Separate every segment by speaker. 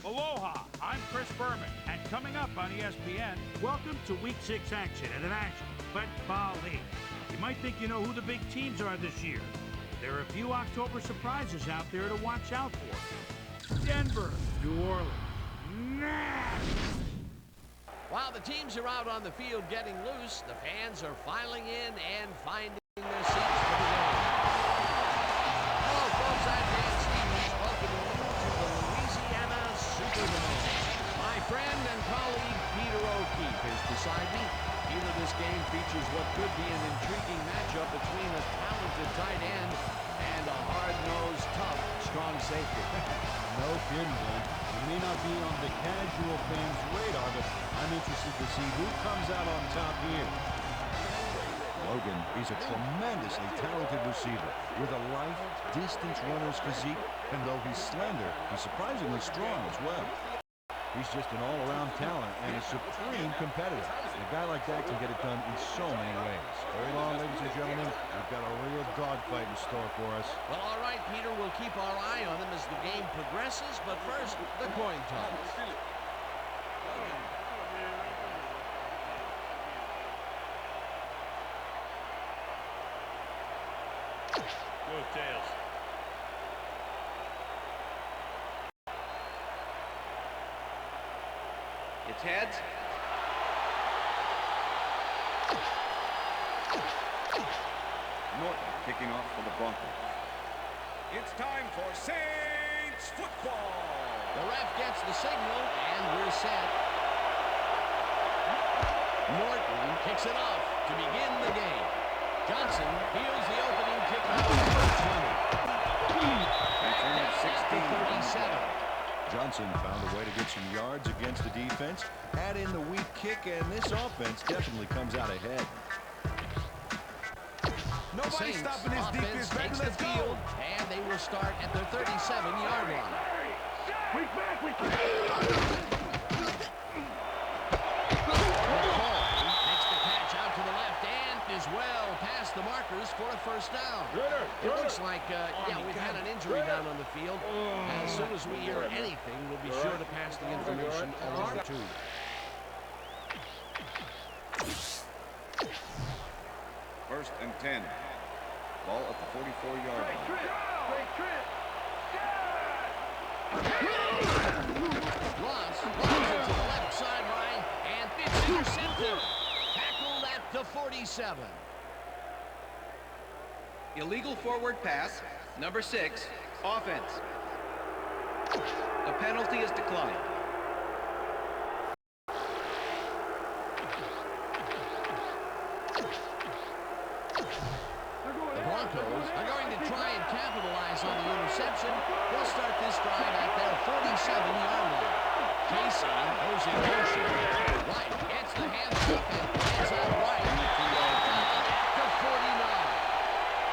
Speaker 1: Aloha, I'm Chris Berman, and coming up on ESPN, welcome to Week 6 action in the National Football League. You might think you know who the big teams are this year. There are a few October surprises out there to watch out for. Denver, New Orleans,
Speaker 2: While the teams are out on the field getting loose, the fans are filing in and finding their seats for the game. Hello, folks. I'm Dan Stevens, welcoming you to the Louisiana Superdome. My friend and colleague Peter O'Keefe is beside me. Peter, this game features what could be an intriguing matchup between a talented tight end and a hard-nosed, tough, strong safety.
Speaker 3: No kidding, Dan. It may not be on the casual fan's radar, but I'm interested to see who comes out on top here. Logan is a tremendously talented receiver with a light, distance runner's physique, and though he's slender, he's surprisingly strong as well. He's just an all-around talent and a supreme competitor. A guy like that can get it done in so many ways. Hold on, ladies and gentlemen. We've got a real dogfight in store for us.
Speaker 2: Well, all right, Peter, we'll keep our eye on him as the game progresses, but first, the coin toss.
Speaker 1: Go Tails.
Speaker 4: It's heads.
Speaker 5: Norton kicking off for the Broncos.
Speaker 6: It's time for Saints football.
Speaker 2: The ref gets the signal, and we're set. Norton kicks it off to begin the game. Johnson fields the opening kickoff for 20.
Speaker 5: Return of 16.
Speaker 2: 37.
Speaker 3: Johnson found a way to get some yards against the defense. Add in the weak kick, and this offense definitely comes out ahead.
Speaker 6: Nobody
Speaker 2: Saints
Speaker 6: stopping this defense, baby.
Speaker 2: takes
Speaker 6: Let's
Speaker 2: the
Speaker 6: go.
Speaker 2: field, and they will start at their 37-yard line. McCoy makes the catch out to the left and is well past the markers for a first down. It looks like, we've had an injury down on the field. As soon as we hear anything, we'll be sure to pass the information along to you.
Speaker 5: First and 10. Ball at the 44-yard line.
Speaker 2: Ross runs it to the left sideline, and it's intercepted. Tackled at the 47.
Speaker 4: Illegal forward pass. Number 6. Offense. A penalty is declined.
Speaker 2: The Broncos are going to try and capitalize on the interception. They'll start this drive at their 47-yard line. Casey goes in motion. Right, gets the handoff and plays out right to 49.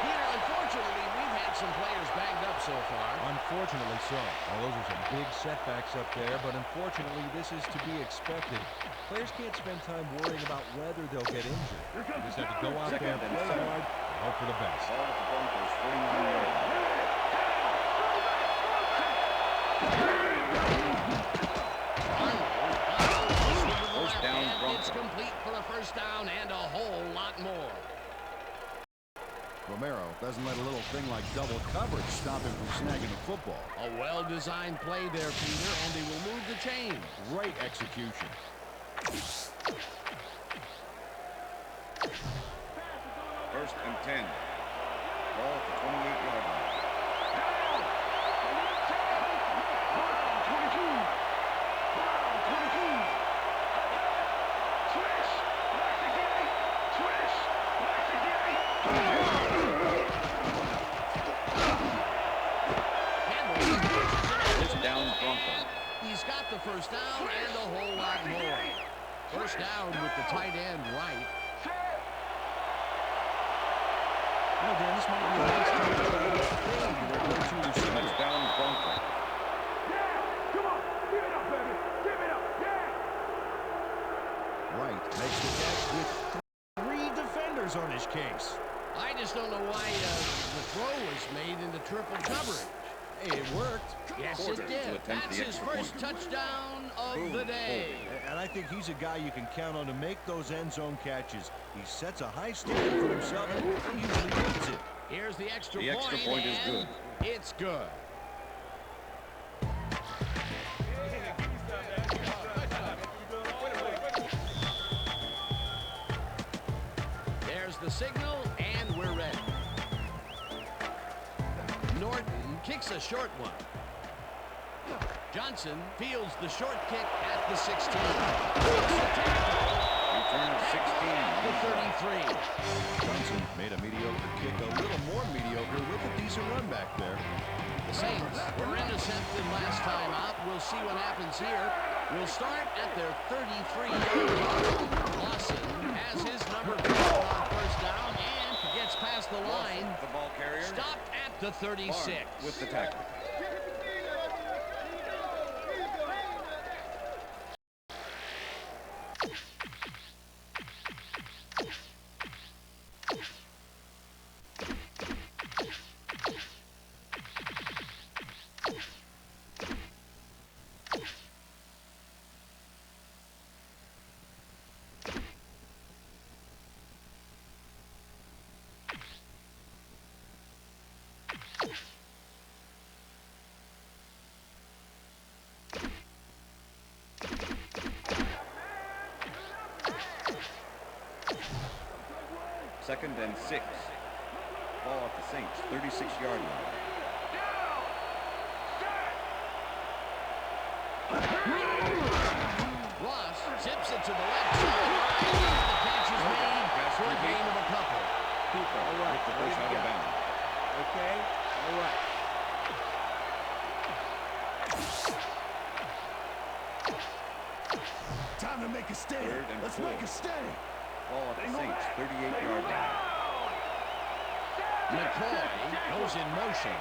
Speaker 2: Peter, unfortunately, we've had some players banged up so far.
Speaker 3: Unfortunately so. Well, those are some big setbacks up there, but unfortunately this is to be expected. Players can't spend time worrying about whether they'll get injured. They just have to go out there, play hard, and hope for the best.
Speaker 5: Ball at the Broncos 49-yard line. First down, Broncos.
Speaker 2: It's complete for a first down and a whole lot more.
Speaker 3: Romero doesn't let a little thing like double coverage stop him from snagging the football.
Speaker 2: A well-designed play there, Peter, and they will move the chain.
Speaker 3: Great execution.
Speaker 5: First and 10. Ball at the 28-yard line.
Speaker 2: He's got the first down and a whole lot more. First down with the tight end right.
Speaker 3: Well, Dan, this might be a nice time to try to fade their go-to receiver.
Speaker 5: Touchdown, Broncos.
Speaker 6: Come on, give it up, baby. Give it up, yeah.
Speaker 3: Wright makes the catch with 3 defenders on his case.
Speaker 2: I just don't know why the throw was made into triple coverage.
Speaker 3: Hey, it worked.
Speaker 2: Yes,
Speaker 5: quarter
Speaker 2: it
Speaker 5: to
Speaker 2: did.
Speaker 5: attempt
Speaker 2: That's
Speaker 5: the
Speaker 2: his
Speaker 5: extra
Speaker 2: first
Speaker 5: point.
Speaker 2: touchdown of
Speaker 5: Boom,
Speaker 2: the day.
Speaker 3: And I think he's a guy you can count on to make those end zone catches. He sets a high standard for himself and he usually meets it.
Speaker 2: Here's the extra
Speaker 5: The extra point is
Speaker 2: and
Speaker 5: good.
Speaker 2: It's good. There's the signal, and we're ready. Norton kicks a short one. Johnson fields the short kick at the 16.
Speaker 5: Return of 16.
Speaker 2: The 33.
Speaker 3: Johnson made a mediocre kick a little more mediocre with a decent run back there.
Speaker 2: The Saints were intercepted last time out. We'll see what happens here. We'll start at their 33-yard line. Lawson has his number 12 on first down and gets past the line.
Speaker 5: The ball carrier.
Speaker 2: Stopped at the 36.
Speaker 5: Barnes with the tackle. Second and 6. Ball at the Saints, 36-yard line.
Speaker 2: Ross zips it to the left side. The catch is made for a gain of a couple.
Speaker 5: Cooper with the push out of bounds.
Speaker 6: Okay? All right.
Speaker 3: Time to make a stand.
Speaker 5: Third and
Speaker 3: Let's
Speaker 5: 4.
Speaker 3: make a stand.
Speaker 5: Ball at the Saints, 38-yard line.
Speaker 2: McCoy goes in motion.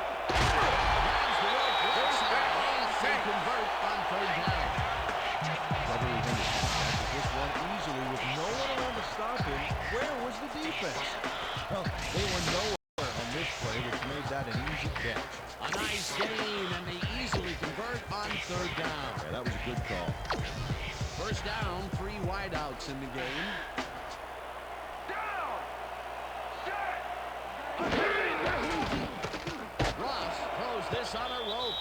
Speaker 2: Grabs the rope left side and they convert on third down.
Speaker 3: Beverly Henderson catches this one easily with no one around to stop him. Where was the defense? Well, they were nowhere on this play, which made that an easy catch.
Speaker 2: A nice gain, and they easily convert on third down.
Speaker 3: Yeah, that was a good call.
Speaker 2: First down, 3 wideouts in the game. Ross throws this on a rope,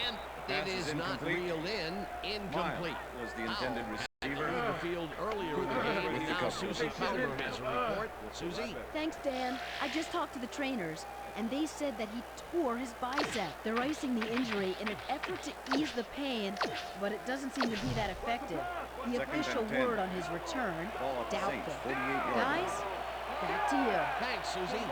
Speaker 2: and it
Speaker 5: Pass is
Speaker 2: is not
Speaker 5: incomplete.
Speaker 2: reeled in. Incomplete.
Speaker 5: Miles was the intended
Speaker 2: Foul
Speaker 5: receiver.
Speaker 2: had the field earlier in the game, and now Susie Palmer has a report. Susie?
Speaker 7: Thanks, Dan. I just talked to the trainers, and they said that he tore his bicep. They're icing the injury in an effort to ease the pain, but it doesn't seem to be that effective. The
Speaker 5: Second
Speaker 7: official
Speaker 5: and 10.
Speaker 7: word on his return,
Speaker 5: Ball at the Saints,
Speaker 7: doubtful.
Speaker 5: 48-yard
Speaker 7: Guys, back to you.
Speaker 2: Thanks, Susie.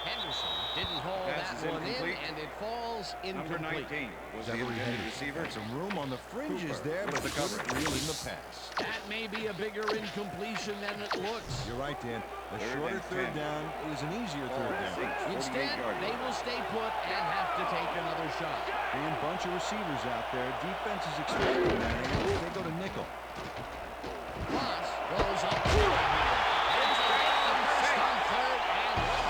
Speaker 2: Henderson didn't haul
Speaker 5: Pass
Speaker 2: that
Speaker 5: is
Speaker 2: one in,
Speaker 5: incomplete.
Speaker 2: and it falls
Speaker 5: Number
Speaker 2: incomplete.
Speaker 5: 19 was the
Speaker 3: Beverly
Speaker 5: intended
Speaker 3: Henderson
Speaker 5: receiver.
Speaker 3: had some room on the fringes
Speaker 5: Cooper
Speaker 3: there,
Speaker 5: with
Speaker 3: but
Speaker 5: the
Speaker 3: couldn't
Speaker 5: coverage.
Speaker 3: reel in the pass.
Speaker 2: That may be a bigger incompletion than it looks.
Speaker 3: You're right, Dan. The
Speaker 5: Third
Speaker 3: shorter
Speaker 5: and
Speaker 3: third
Speaker 5: 10.
Speaker 3: down is an easier
Speaker 5: Ball
Speaker 3: third
Speaker 5: at the
Speaker 3: down.
Speaker 5: Saints,
Speaker 2: Instead,
Speaker 5: 48-yard
Speaker 2: they
Speaker 5: line.
Speaker 2: will stay put and have to take another shot.
Speaker 3: Being a bunch of receivers out there, defense is expecting that, and they go to nickel.
Speaker 2: Ross goes up to it. And first on third and long.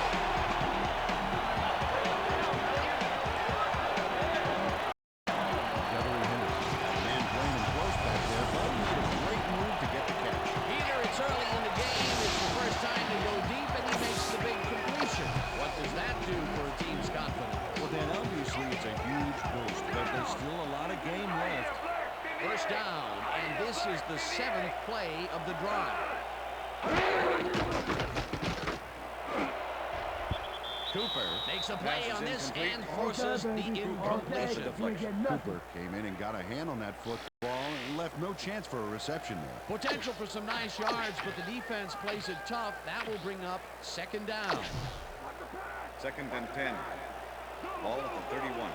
Speaker 3: Beverly Henderson had a man playing him close back there, but he made a great move to get the catch.
Speaker 2: Peter, it's early in the game. It's the first time to go deep, and he makes the big completion. What does that do for a team's confidence?
Speaker 3: Well, Dan, obviously it's a huge boost, but there's still a lot of game left.
Speaker 2: First down, and this is the 7th play of the drive. Cooper makes a play
Speaker 5: Pass is
Speaker 2: on this
Speaker 5: incomplete.
Speaker 2: and forces the incompletion.
Speaker 3: Cooper came in and got a hand on that football and left no chance for a reception there.
Speaker 2: Potential for some nice yards, but the defense plays it tough. That will bring up second down.
Speaker 5: Second and 10. Ball at the 31.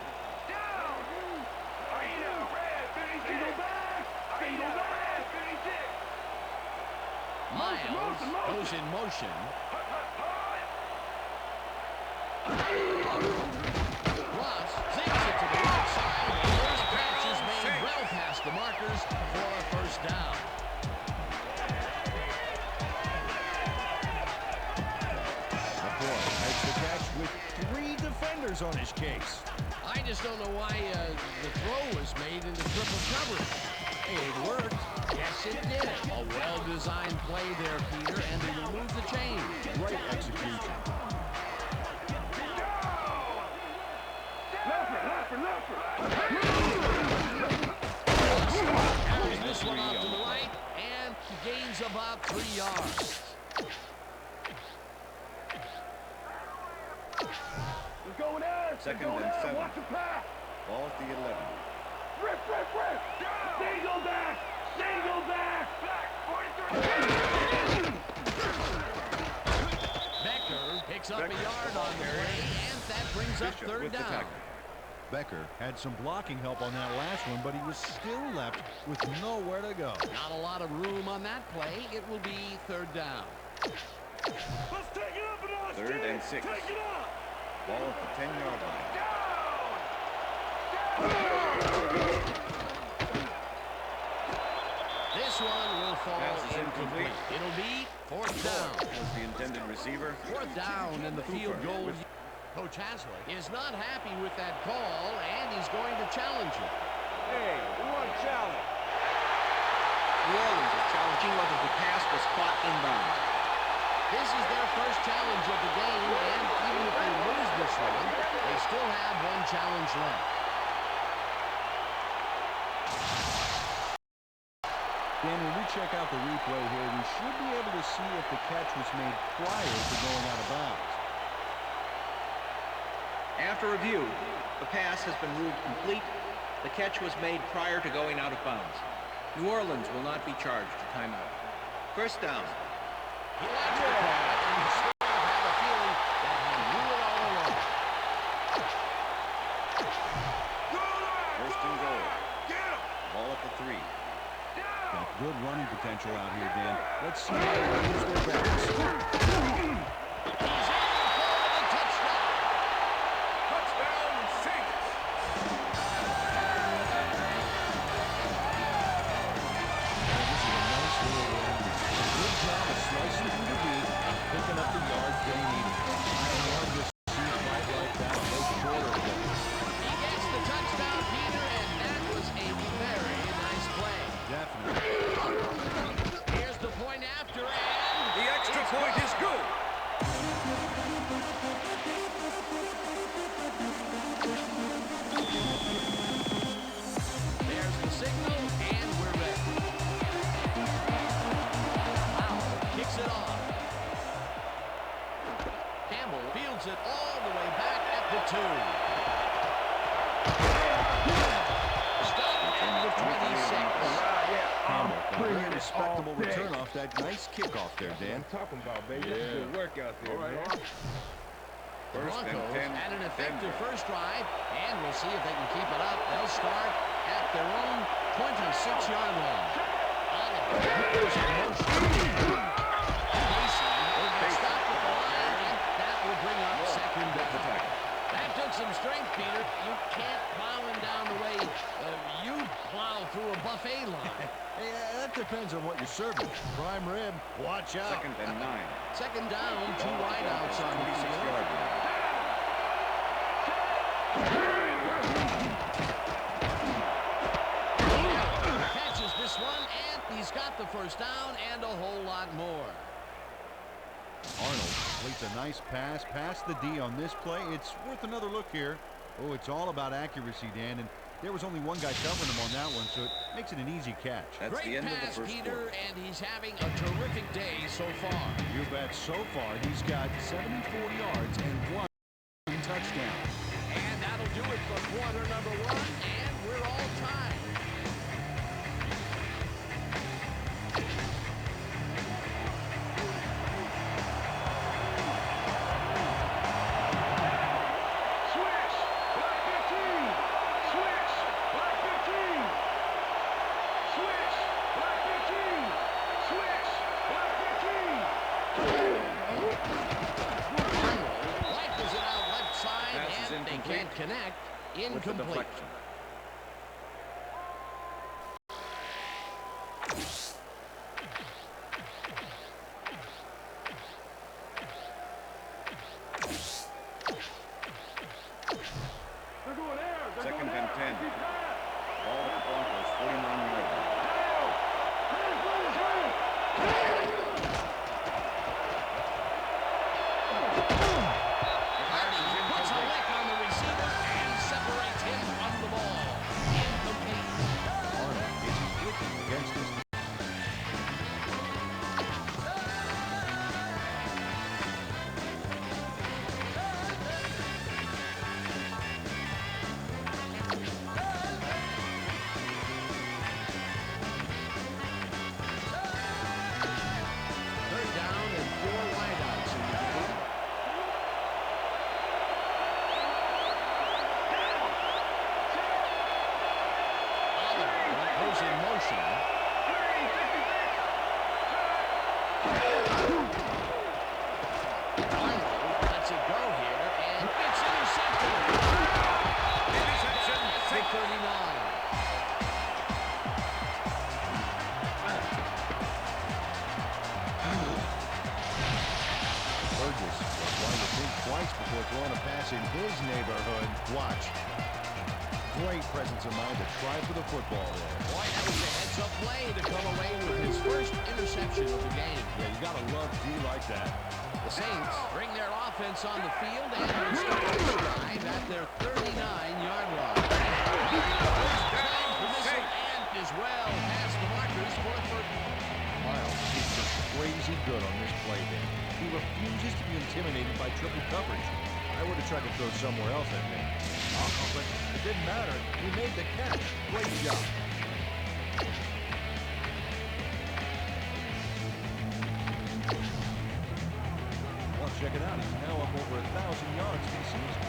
Speaker 2: Miles goes in motion. Ross zips it to the right side. First catch is made well past the markers for a first down.
Speaker 3: players on his case.
Speaker 2: I just don't know why the throw was made into triple coverage. Hey, it worked. Yes, it did. A well-designed play there, Peter, and they removed the chain.
Speaker 3: Great execution.
Speaker 2: Carries this one out to the right and gains about 3 yards.
Speaker 5: Second and 7. Ball at the 11.
Speaker 6: Rip! Single back!
Speaker 2: Becker picks up a yard on the play, and that brings up
Speaker 5: Bishop
Speaker 2: 3rd
Speaker 5: with the
Speaker 2: down.
Speaker 5: tackle.
Speaker 3: Becker had some blocking help on that last one, but he was still left with nowhere to go.
Speaker 2: Not a lot of room on that play. It will be 3rd down.
Speaker 6: Let's take it up a notch!
Speaker 5: 3rd and 6.
Speaker 6: Take it up!
Speaker 5: Ball at the 10-yard line.
Speaker 2: This one will fall
Speaker 5: Pass is
Speaker 2: incomplete.
Speaker 5: incomplete.
Speaker 2: It'll be 4th down.
Speaker 5: Was the intended receiver.
Speaker 2: 4th down and the field
Speaker 5: Cooper
Speaker 2: goal.
Speaker 5: with-
Speaker 2: Coach Haslett is not happy with that call, and he's going to challenge it.
Speaker 6: Hey, one challenge.
Speaker 4: New Orleans is challenging whether the pass was caught inbounds.
Speaker 2: This is their first challenge of the game, and even if they lose this one, they still have one challenge left.
Speaker 3: Dan, when we check out the replay here, we should be able to see if the catch was made prior to going out of bounds.
Speaker 4: After review, the pass has been ruled complete. The catch was made prior to going out of bounds. New Orleans will not be charged a timeout. 1st down.
Speaker 2: He likes the call, and he sort of had a feeling that he knew it all along.
Speaker 5: 1st and goal. Ball at the 3.
Speaker 3: Got good running potential out here, Dan. Let's see how they use their backs.
Speaker 2: He's in for the touchdown.
Speaker 6: Touchdown, Saints!
Speaker 3: This is a nice little run. Good job of slicing through the deep and picking up the yards they needed. I love to see a fight like that on those quarter ago.
Speaker 2: He gets the touchdown, Peter, and that was a very nice play.
Speaker 3: Definitely.
Speaker 2: Here's the point after, and
Speaker 5: The extra point is good.
Speaker 2: there's the signal, and we're ready. Powell kicks it off. Campbell fields it all the way back at the 2. Stopped at the 26.
Speaker 3: Campbell got a very respectable return off that nice kickoff there, Dan.
Speaker 6: Talking about, baby. That's good work out there, man.
Speaker 5: First and
Speaker 2: Broncos
Speaker 5: 10.
Speaker 2: had an effective
Speaker 5: Denver.
Speaker 2: first drive, and we'll see if they can keep it up. They'll start at their own 26-yard line. There's a motion. Casey will get stopped at the line, and that will bring up 2nd down. That took some strength, Peter. You can't plow him down the way you plow through a buffet line.
Speaker 3: Yeah, that depends on what you're serving. Prime rib, watch out.
Speaker 5: 2nd and 9.
Speaker 2: 2nd down, 2
Speaker 5: Ball at the
Speaker 2: wideouts on the field.
Speaker 5: 26-yard line.
Speaker 2: Catches this one, and he's got the 1st down and a whole lot more.
Speaker 3: Arnold completes a nice pass past the D on this play. It's worth another look here. Oh, it's all about accuracy, Dan, and there was only one guy covering him on that one, so it makes it an easy catch.
Speaker 5: That's the
Speaker 2: Great
Speaker 5: end of the
Speaker 2: pass,
Speaker 5: first
Speaker 2: Peter,
Speaker 5: quarter.
Speaker 2: and he's having a terrific day so far.
Speaker 3: You bet. So far, he's got 74 yards and 1 touchdown.
Speaker 2: And that'll do it for quarter number 1, and we're all tied.
Speaker 6: Switch! Black 15! Switch! Black 15! Switch! Black 15! Switch! Black 15!
Speaker 2: Rifles it out left side,
Speaker 5: Pass is
Speaker 2: and they
Speaker 5: incomplete.
Speaker 2: can't connect.
Speaker 5: With the
Speaker 2: Incomplete.
Speaker 5: deflection.
Speaker 2: Arnold lets it go here, and it's intercepted.
Speaker 5: Interception.
Speaker 2: Big 39.
Speaker 3: Burgess was going to think twice before throwing a pass in his neighborhood. Watch. Great presence of mind to try for the football there.
Speaker 2: Boy, that was a heads-up play to come away with his first interception of the game.
Speaker 3: Yeah, you got to love D like that.
Speaker 2: The Saints bring their offense on the field and will start to drive at their 39-yard line. Missile and as well past the markers for a third.
Speaker 3: Miles is just crazy good on this play, man. He refuses to be intimidated by triple coverage. I would have tried to throw somewhere else, I think. But it didn't matter. He made the catch. Great job. Well, check it out. He's now up over 1,000 yards this season.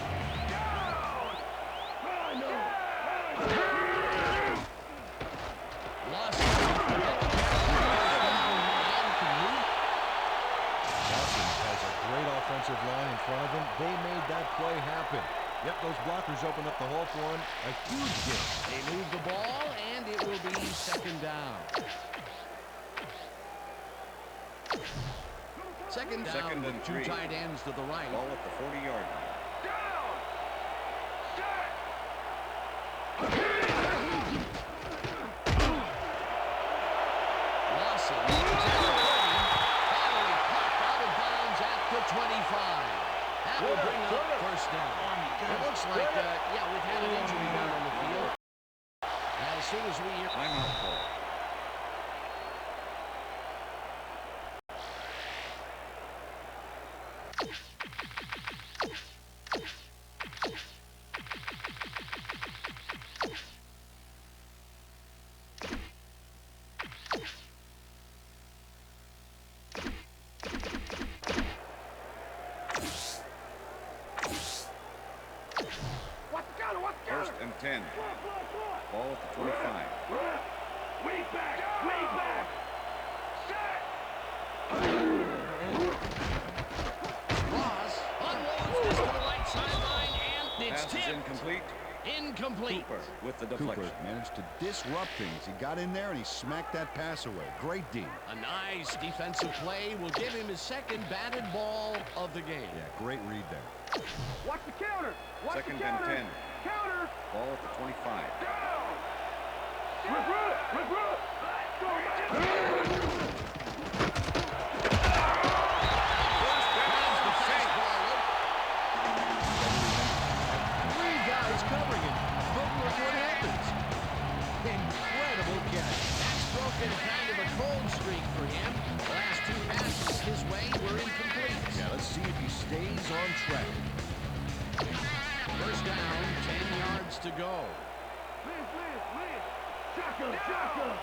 Speaker 2: Lost.
Speaker 3: Johnson has a great offensive line in front of him. They made that play happen. Yep, those blockers opened up the hole for him. A huge game.
Speaker 2: They move the ball, and it will be second down. Second down
Speaker 5: Second
Speaker 2: with
Speaker 5: and
Speaker 2: 2
Speaker 5: 3.
Speaker 2: tight ends to the right.
Speaker 5: Ball at the 40-yard line.
Speaker 2: Lawson moves at the 30. Finally popped out of bounds at the 25. That will bring up first down. It looks like, yeah, we've had an injury down on the field. As soon as we hear...
Speaker 5: Timeout call. First and 10. Ball at the 25.
Speaker 6: Way back! Way back!
Speaker 2: Ross unloads this to the right sideline, and it's
Speaker 5: Pass is
Speaker 2: tipped.
Speaker 5: incomplete.
Speaker 2: Incomplete.
Speaker 5: Cooper with the deflection.
Speaker 3: Cooper managed to disrupt things. He got in there and he smacked that pass away. Great D.
Speaker 2: A nice defensive play will give him his second batted ball of the game.
Speaker 3: Yeah, great read there.
Speaker 6: Watch the counter! Watch
Speaker 5: Second
Speaker 6: the
Speaker 5: and
Speaker 6: counter!
Speaker 5: 10.
Speaker 6: Counter!
Speaker 5: Ball at the 25.
Speaker 6: Regroup! Regroup! Go,
Speaker 3: Three guys covering him. But look what happens. Incredible catch.
Speaker 2: That's broken kind of a cold streak for him. The last 2 passes his way were incomplete.
Speaker 3: Yeah, let's see if he stays on track.
Speaker 2: First down, 10 yards to go.
Speaker 6: Liz! Shotgun! Shotgun!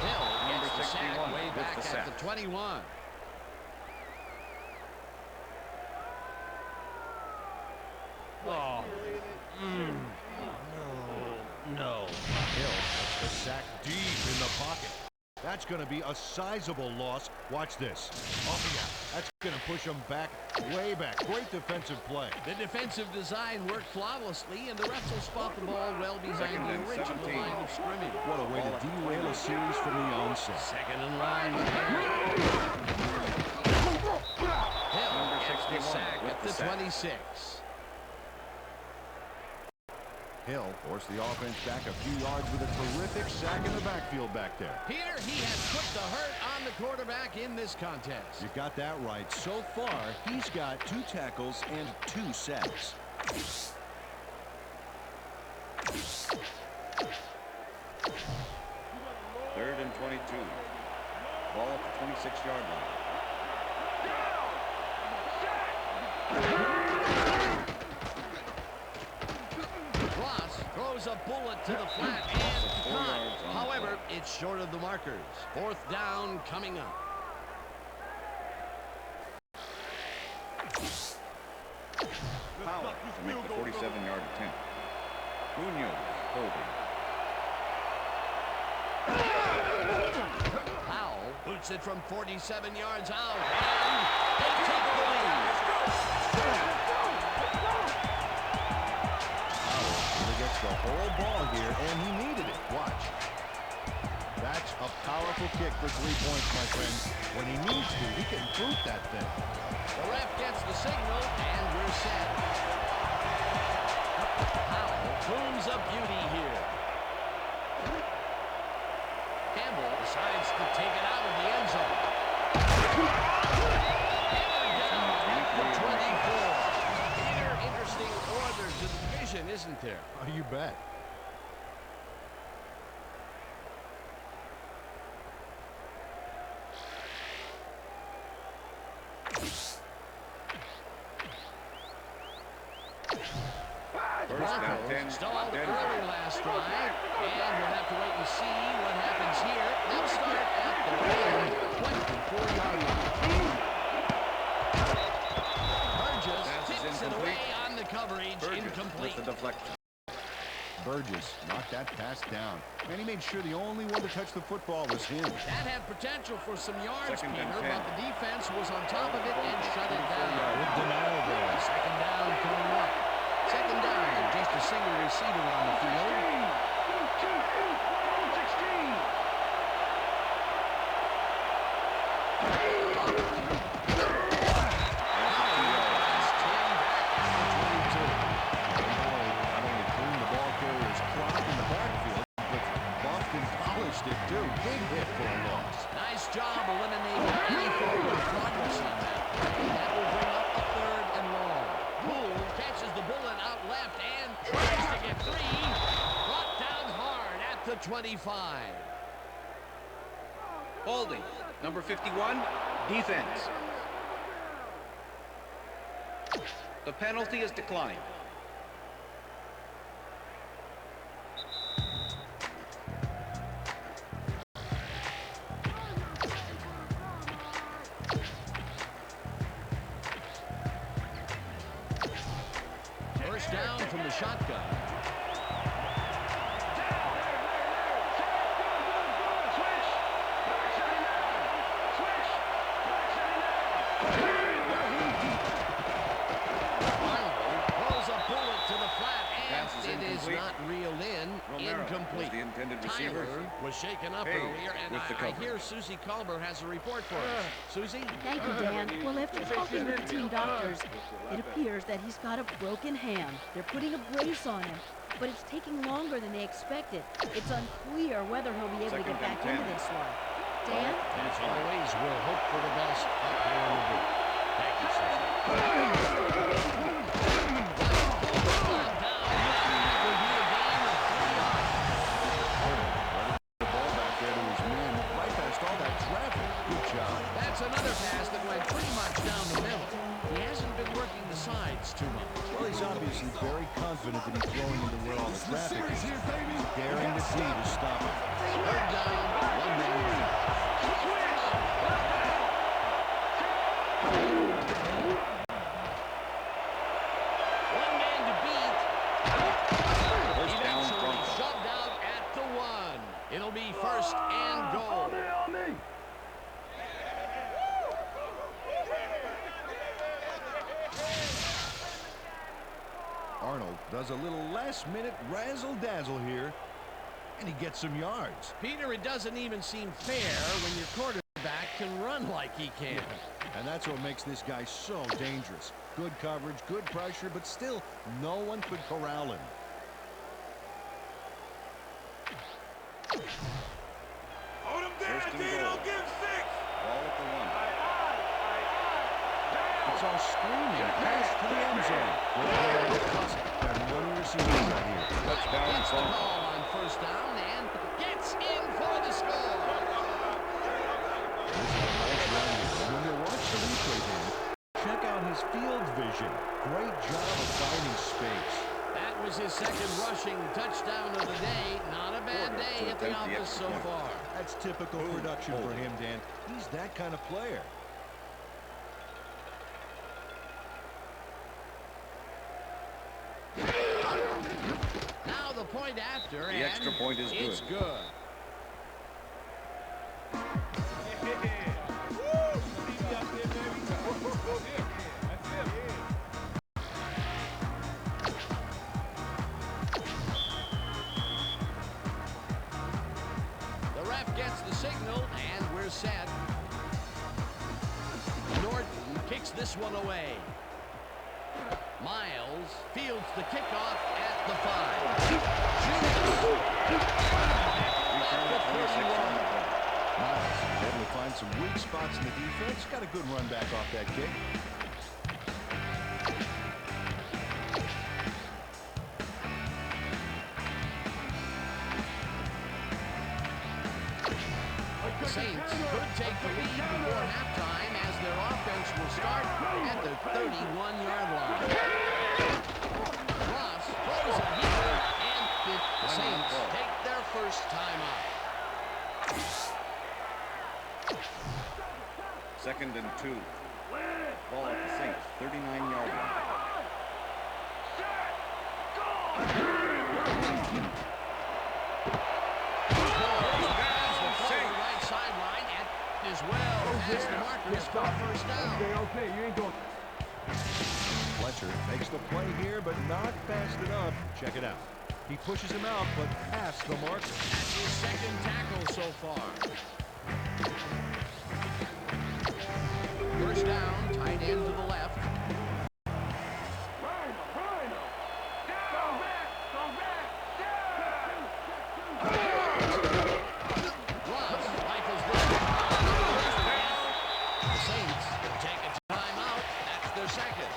Speaker 2: Hill
Speaker 5: Number
Speaker 2: gets the sack
Speaker 5: 61
Speaker 2: way
Speaker 5: with
Speaker 2: back
Speaker 5: the
Speaker 2: at
Speaker 5: sack.
Speaker 2: the 21.
Speaker 3: No. Hill gets the sack deep in the pocket. That's going to be a sizable loss. Watch this. Oh, yeah. That's going to push him back, way back. Great defensive play.
Speaker 2: The defensive design worked flawlessly, and the refs will spot the ball well behind
Speaker 5: Second
Speaker 2: the
Speaker 5: and
Speaker 2: original
Speaker 5: 17.
Speaker 2: line of scrimmage.
Speaker 3: What a way to derail a series from the onset.
Speaker 2: Second and line. Hill
Speaker 5: Number
Speaker 2: gets the
Speaker 5: 61
Speaker 2: sack
Speaker 5: with
Speaker 2: at
Speaker 5: the
Speaker 2: the
Speaker 5: sack.
Speaker 2: 26.
Speaker 3: Hill forced the offense back a few yards with a terrific sack in the backfield back there.
Speaker 2: Peter, he has put the hurt on the quarterback in this contest.
Speaker 3: You got that right. So far, he's got 2 tackles and 2 sacks.
Speaker 5: Third and 22. Ball at the 26-yard line.
Speaker 2: Ross throws a bullet to the flat and caught. However, it's short of the markers. Fourth down coming up.
Speaker 5: Powell to make the 47-yard attempt. Munoz holding.
Speaker 2: Powell Shoots it from 47 yards out. And they take the lead.
Speaker 3: He gets the whole ball here, and he needed it. Watch. That's a powerful kick for 3 points, my friends. When he needs to, he can boot that thing.
Speaker 2: The ref gets the signal, and we're set. Powell booms a beauty here. Campbell decides to take it out of the end zone. Hammered down at the 24. Peter, interesting order to the division, isn't there?
Speaker 3: Oh, you bet.
Speaker 2: Broncos stalled early last drive, and we'll have to wait and see what happens here. They'll start at the 24-yard line. Burgess tips it away on the coverage, incomplete.
Speaker 5: With the deflection.
Speaker 3: Burgess knocked that pass down, and he made sure the only one to touch the football was him.
Speaker 2: That had potential for some yards,
Speaker 5: Second and
Speaker 2: Peter,
Speaker 5: 10.
Speaker 2: but the defense was on top of it and shut it down.
Speaker 3: Good denial there.
Speaker 2: Second down coming up. Second down, just a single receiver on the field.
Speaker 3: It too. Big hit for a loss.
Speaker 2: Nice job eliminating any forward progress on that. That will bring up a 3rd and long. Poole catches the bullet out left and tries to get free. Brought down hard at the 25.
Speaker 4: Holding. Number 51, defense. The penalty is declined.
Speaker 2: First down from the shotgun. Not reeled in.
Speaker 5: Romero
Speaker 2: Incomplete.
Speaker 5: was the intended receiver.
Speaker 2: Tyler was shaken up
Speaker 5: Hayes
Speaker 2: earlier, and
Speaker 5: with the
Speaker 2: I
Speaker 5: cover.
Speaker 2: hear Susie Colbert has a report for us. Susie?
Speaker 7: Thank you, Dan. Well, after talking with the team doctors, it appears that he's got a broken hand. They're putting a brace on him, but it's taking longer than they expected. It's unclear whether he'll be able to get
Speaker 5: Second and
Speaker 7: back
Speaker 5: 10.
Speaker 7: into this one. Dan?
Speaker 2: As always, we'll hope for the best up here in the booth. Thank you, Susie. That's another pass that went pretty much down the middle. He hasn't been working the sides too much.
Speaker 3: Well, he's obviously very confident that he's throwing into where all the traffic is. He's daring the D to stop it.
Speaker 2: Third down, one man. One man to beat.
Speaker 5: First down,
Speaker 2: Eventually
Speaker 5: Broncos.
Speaker 2: shoved out at the 1. It'll be first and goal.
Speaker 3: Arnold does a little last-minute razzle-dazzle here, and he gets some yards.
Speaker 2: Peter, it doesn't even seem fair when your quarterback can run like he can.
Speaker 3: And that's what makes this guy so dangerous. Good coverage, good pressure, but still, no one could corral him.
Speaker 6: Hold him down,
Speaker 5: First and
Speaker 6: Dino.
Speaker 5: goal.
Speaker 6: Give 6.
Speaker 5: Ball at the 1.
Speaker 3: It's all screaming pass to the end zone. Got one receiver right here.
Speaker 5: Touchdown,
Speaker 2: Gets the
Speaker 5: Broncos.
Speaker 2: ball on first down and gets in for the score.
Speaker 3: This is a nice run here. When you watch the replay game, check out his field vision. Great job of finding space.
Speaker 2: That was his second rushing touchdown of the day. Not a bad day at the office so far.
Speaker 3: That's typical production for him, Dan. He's that kind of player.
Speaker 2: Now the point after,
Speaker 5: The
Speaker 2: and
Speaker 5: extra point is
Speaker 2: it's
Speaker 5: good.
Speaker 2: good. ref gets the signal, and we're set. Norton kicks this one away. Miles fields the kickoff at the 5.
Speaker 3: Miles is able to find some weak spots in the defense. Got a good run back off that kick.
Speaker 2: The Saints could take the lead before halftime as their offense will start at the 31-yard line. Ross throws a heater, and the Saints take their first timeout.
Speaker 5: 2nd and 2. Ball at the Saints, 39-yard line.
Speaker 2: Right sideline as well as the markers for first down.
Speaker 6: Okay, you ain't going.
Speaker 3: Fletcher makes the play here, but not fast enough. Check it out. He pushes him out, but past the marker.
Speaker 2: That's his second tackle so far. First down, tight end to the left. Ross rifles this. The Saints take a timeout. That's their second.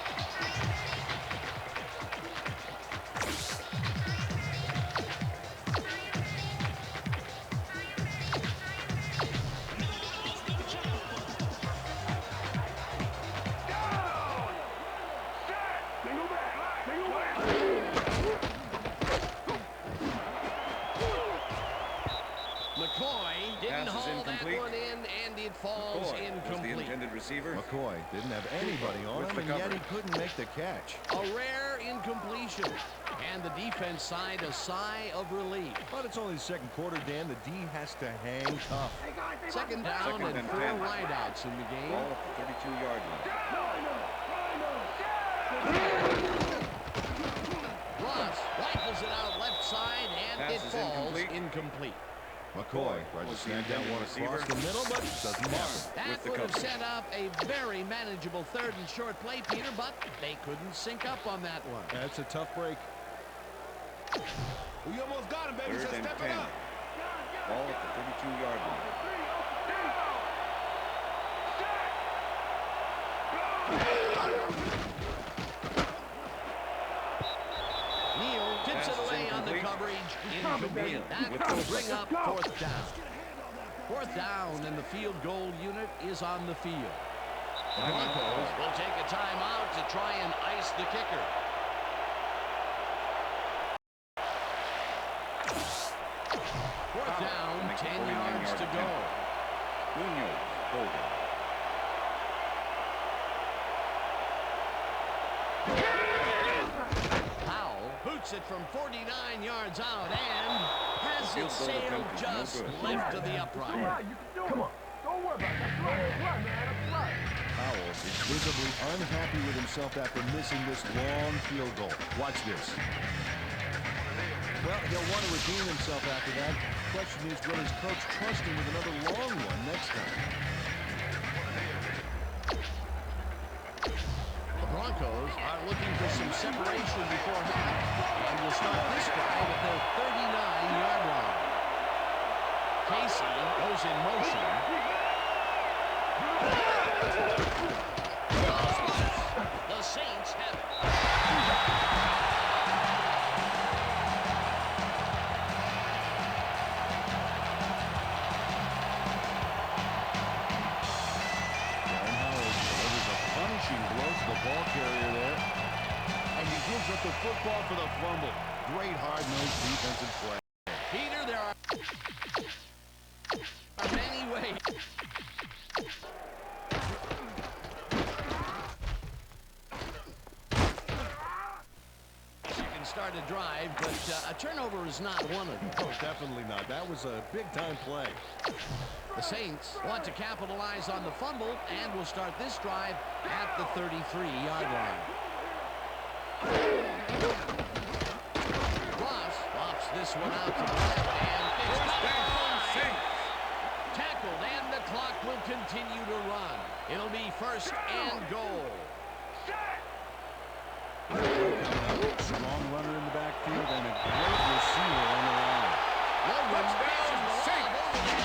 Speaker 2: McCoy didn't
Speaker 5: Pass is
Speaker 2: haul that
Speaker 5: incomplete.
Speaker 2: one in, and it falls
Speaker 5: McCoy was the
Speaker 2: incomplete.
Speaker 5: intended receiver.
Speaker 3: McCoy didn't have anybody on
Speaker 5: With
Speaker 3: him,
Speaker 5: the
Speaker 3: and yet
Speaker 5: cover.
Speaker 3: he couldn't make the catch.
Speaker 2: A rare incompletion. And the defense side a sigh of relief.
Speaker 3: But it's only the second quarter, Dan. The D has to hang tough.
Speaker 2: Second down
Speaker 5: Second
Speaker 2: and
Speaker 5: and
Speaker 2: 4
Speaker 5: 10.
Speaker 2: wideouts in the game.
Speaker 5: Ball at the 32-yard line.
Speaker 2: Ross rifles it out left side, and
Speaker 5: Pass
Speaker 2: it
Speaker 5: is
Speaker 2: falls
Speaker 5: incomplete.
Speaker 2: incomplete.
Speaker 3: McCoy tries to
Speaker 5: Was the
Speaker 3: snag that
Speaker 5: intended
Speaker 3: one
Speaker 5: receiver.
Speaker 3: across the middle, but doesn't happen.
Speaker 2: That
Speaker 5: With the
Speaker 2: would have
Speaker 5: coverage.
Speaker 2: set up a very manageable third and short play, Peter, but they couldn't sync up on that one.
Speaker 3: That's a tough break.
Speaker 6: We almost got him, baby.
Speaker 5: 3rd
Speaker 6: Just
Speaker 5: and
Speaker 6: step
Speaker 5: 10.
Speaker 6: it up.
Speaker 5: Ball at the 32-yard line.
Speaker 2: Neal tips it
Speaker 5: Pass is
Speaker 2: away on the
Speaker 5: incomplete.
Speaker 2: coverage. Incomplete. That will bring up 4th down. 4th down, and the field goal unit is on the field. The Broncos will take a timeout to try and ice the kicker. Fourth down,
Speaker 5: Makes a
Speaker 2: 10
Speaker 5: 49-yard
Speaker 2: yards to go.
Speaker 5: attempt. Munoz holding.
Speaker 2: Powell boots it from 49 yards out and has
Speaker 5: Field
Speaker 2: it
Speaker 5: goal
Speaker 2: sailed
Speaker 5: attempt is no
Speaker 2: just
Speaker 5: good.
Speaker 2: left to the upright.
Speaker 6: Come on. Don't worry about that. That's right, man. That's right.
Speaker 3: Powell is visibly unhappy with himself after missing this long field goal. Watch this. Well, he'll want to redeem himself after that. Question is, will his coach trust him with another long one next time?
Speaker 2: The Broncos are looking for some separation before half and will start this drive at their 39-yard line. Casey goes in motion. The Saints have
Speaker 3: ball carrier there. And he gives up the football for the fumble. Great hard-nosed defensive play.
Speaker 2: Peter, there are many ways. You can start a drive, but a turnover is not one of them.
Speaker 3: Oh, definitely not. That was a big-time play.
Speaker 2: The Saints want to capitalize on the fumble and will start this drive at the 33-yard line. Ross lofts this one out to the left, and it's
Speaker 5: First down, Saints.
Speaker 2: continue to run. It'll be first and goal.
Speaker 3: Strong runner in the backfield and a great receiver on the line.
Speaker 2: Logan bounces the ball over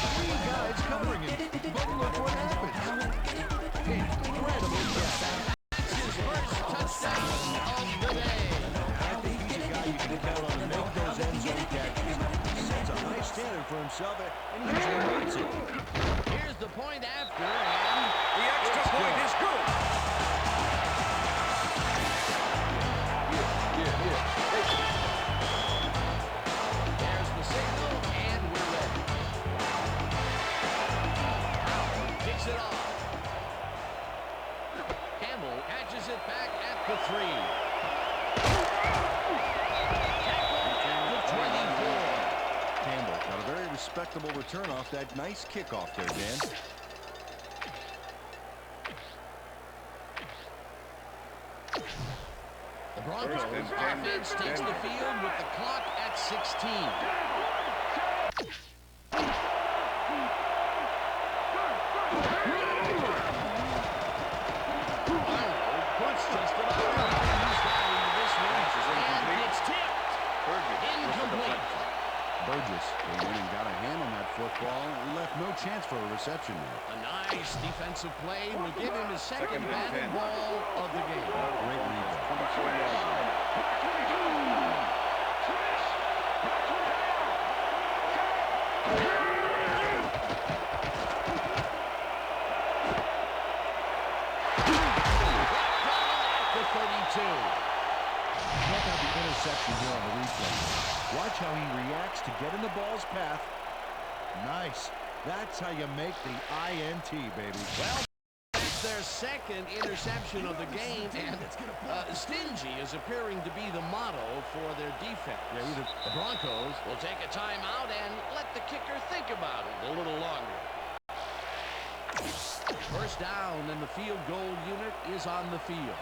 Speaker 3: Three guys covering him, but look what happens. Incredible catch.
Speaker 2: That's his first touchdown of the day.
Speaker 3: I think he's a guy you can count on to make those end zone catches. He sets a high standard for himself, and he usually meets it.
Speaker 2: Here's the point after, and
Speaker 5: The extra point is good.
Speaker 2: there's the signal, and we're ready. Howard kicks it off. Campbell catches it back at the 3. Tackled at the 24.
Speaker 3: Campbell got a very respectable return off that nice kickoff there, Dan.
Speaker 2: The Broncos
Speaker 5: First and 10.
Speaker 2: offense takes the field with the clock at 16. Arnold puts just about everything he's got into this one, and it's tipped. Incomplete.
Speaker 3: Burgess came in and got a hand on that football and left no chance for a reception there.
Speaker 2: A nice defensive play will give him his second
Speaker 5: and
Speaker 2: batted
Speaker 5: 10.
Speaker 2: ball of the game.
Speaker 3: Great read.
Speaker 5: 24 yards.
Speaker 2: At the 32.
Speaker 3: Check out the interception here on the replay. Watch how he reacts to get in the ball's path. Nice. That's how you make the INT, baby.
Speaker 2: Well, that's their second interception of the game, and stingy is appearing to be the motto for their defense.
Speaker 3: Yeah,
Speaker 2: The Broncos will take a timeout and let the kicker think about it a little longer. First down, and the field goal unit is on the field.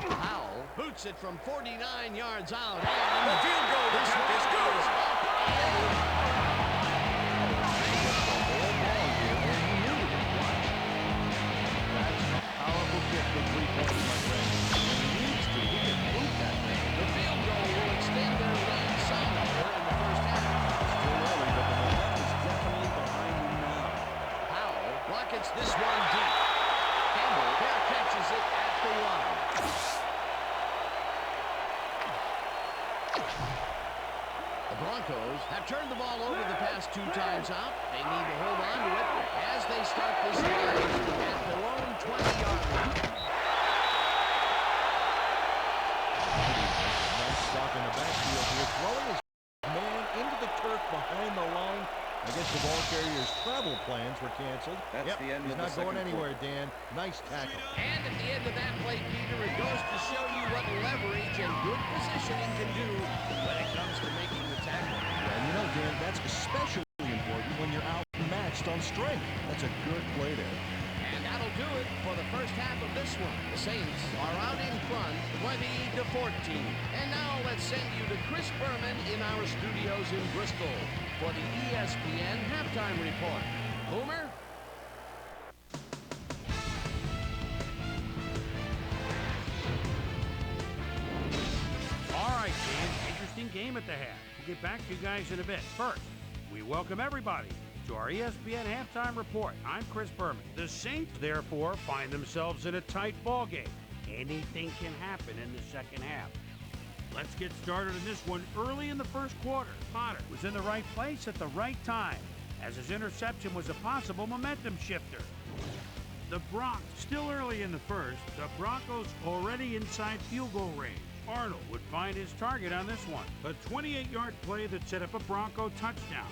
Speaker 2: Howell boots it from 49 yards out. And
Speaker 5: The field goal attempt is good.
Speaker 3: Powerful kick for 3 points, my friend. When he needs to, he can boot that thing.
Speaker 2: The field goal will extend their lead some here in the first half.
Speaker 3: Still early, but the momentum is definitely behind him now.
Speaker 2: Howell rockets this one deep. Campbell fair catches it at the 1. The Broncos have turned the ball over the past 2 times out. They need to hold on to it as they start this drive at their own 20-yard line.
Speaker 3: Nice stop in the backfield here, throwing his man into the turf behind the line. I guess the ball carrier's travel plans were canceled.
Speaker 5: That's the end
Speaker 3: He's
Speaker 5: of the
Speaker 3: not going
Speaker 5: second
Speaker 3: anywhere,
Speaker 5: quarter.
Speaker 3: Dan. Nice tackle.
Speaker 2: And at the end of that play, Peter, it goes to show you what leverage and good positioning can do when it comes to making the tackle.
Speaker 3: And you know, Dan, that's especially important when you're outmatched on strength. That's a good play there.
Speaker 2: And that'll do it for the first half of this one. The Saints are out in front, 20-14. And now let's send you to Chris Berman in our studios in Bristol for the ESPN Halftime Report. Boomer?
Speaker 1: All right, Dan. Interesting game at the half. We'll get back to you guys in a bit. First, we welcome everybody to our ESPN Halftime Report. I'm Chris Berman. The Saints, therefore, find themselves in a tight ball game. Anything can happen in the second half. Let's get started in this one early in the first quarter. Potter was in the right place at the right time, as his interception was a possible momentum shifter. The Broncos, still early in the first, the Broncos already inside field goal range. Arnold would find his target on this one, a 28-yard play that set up a Bronco touchdown.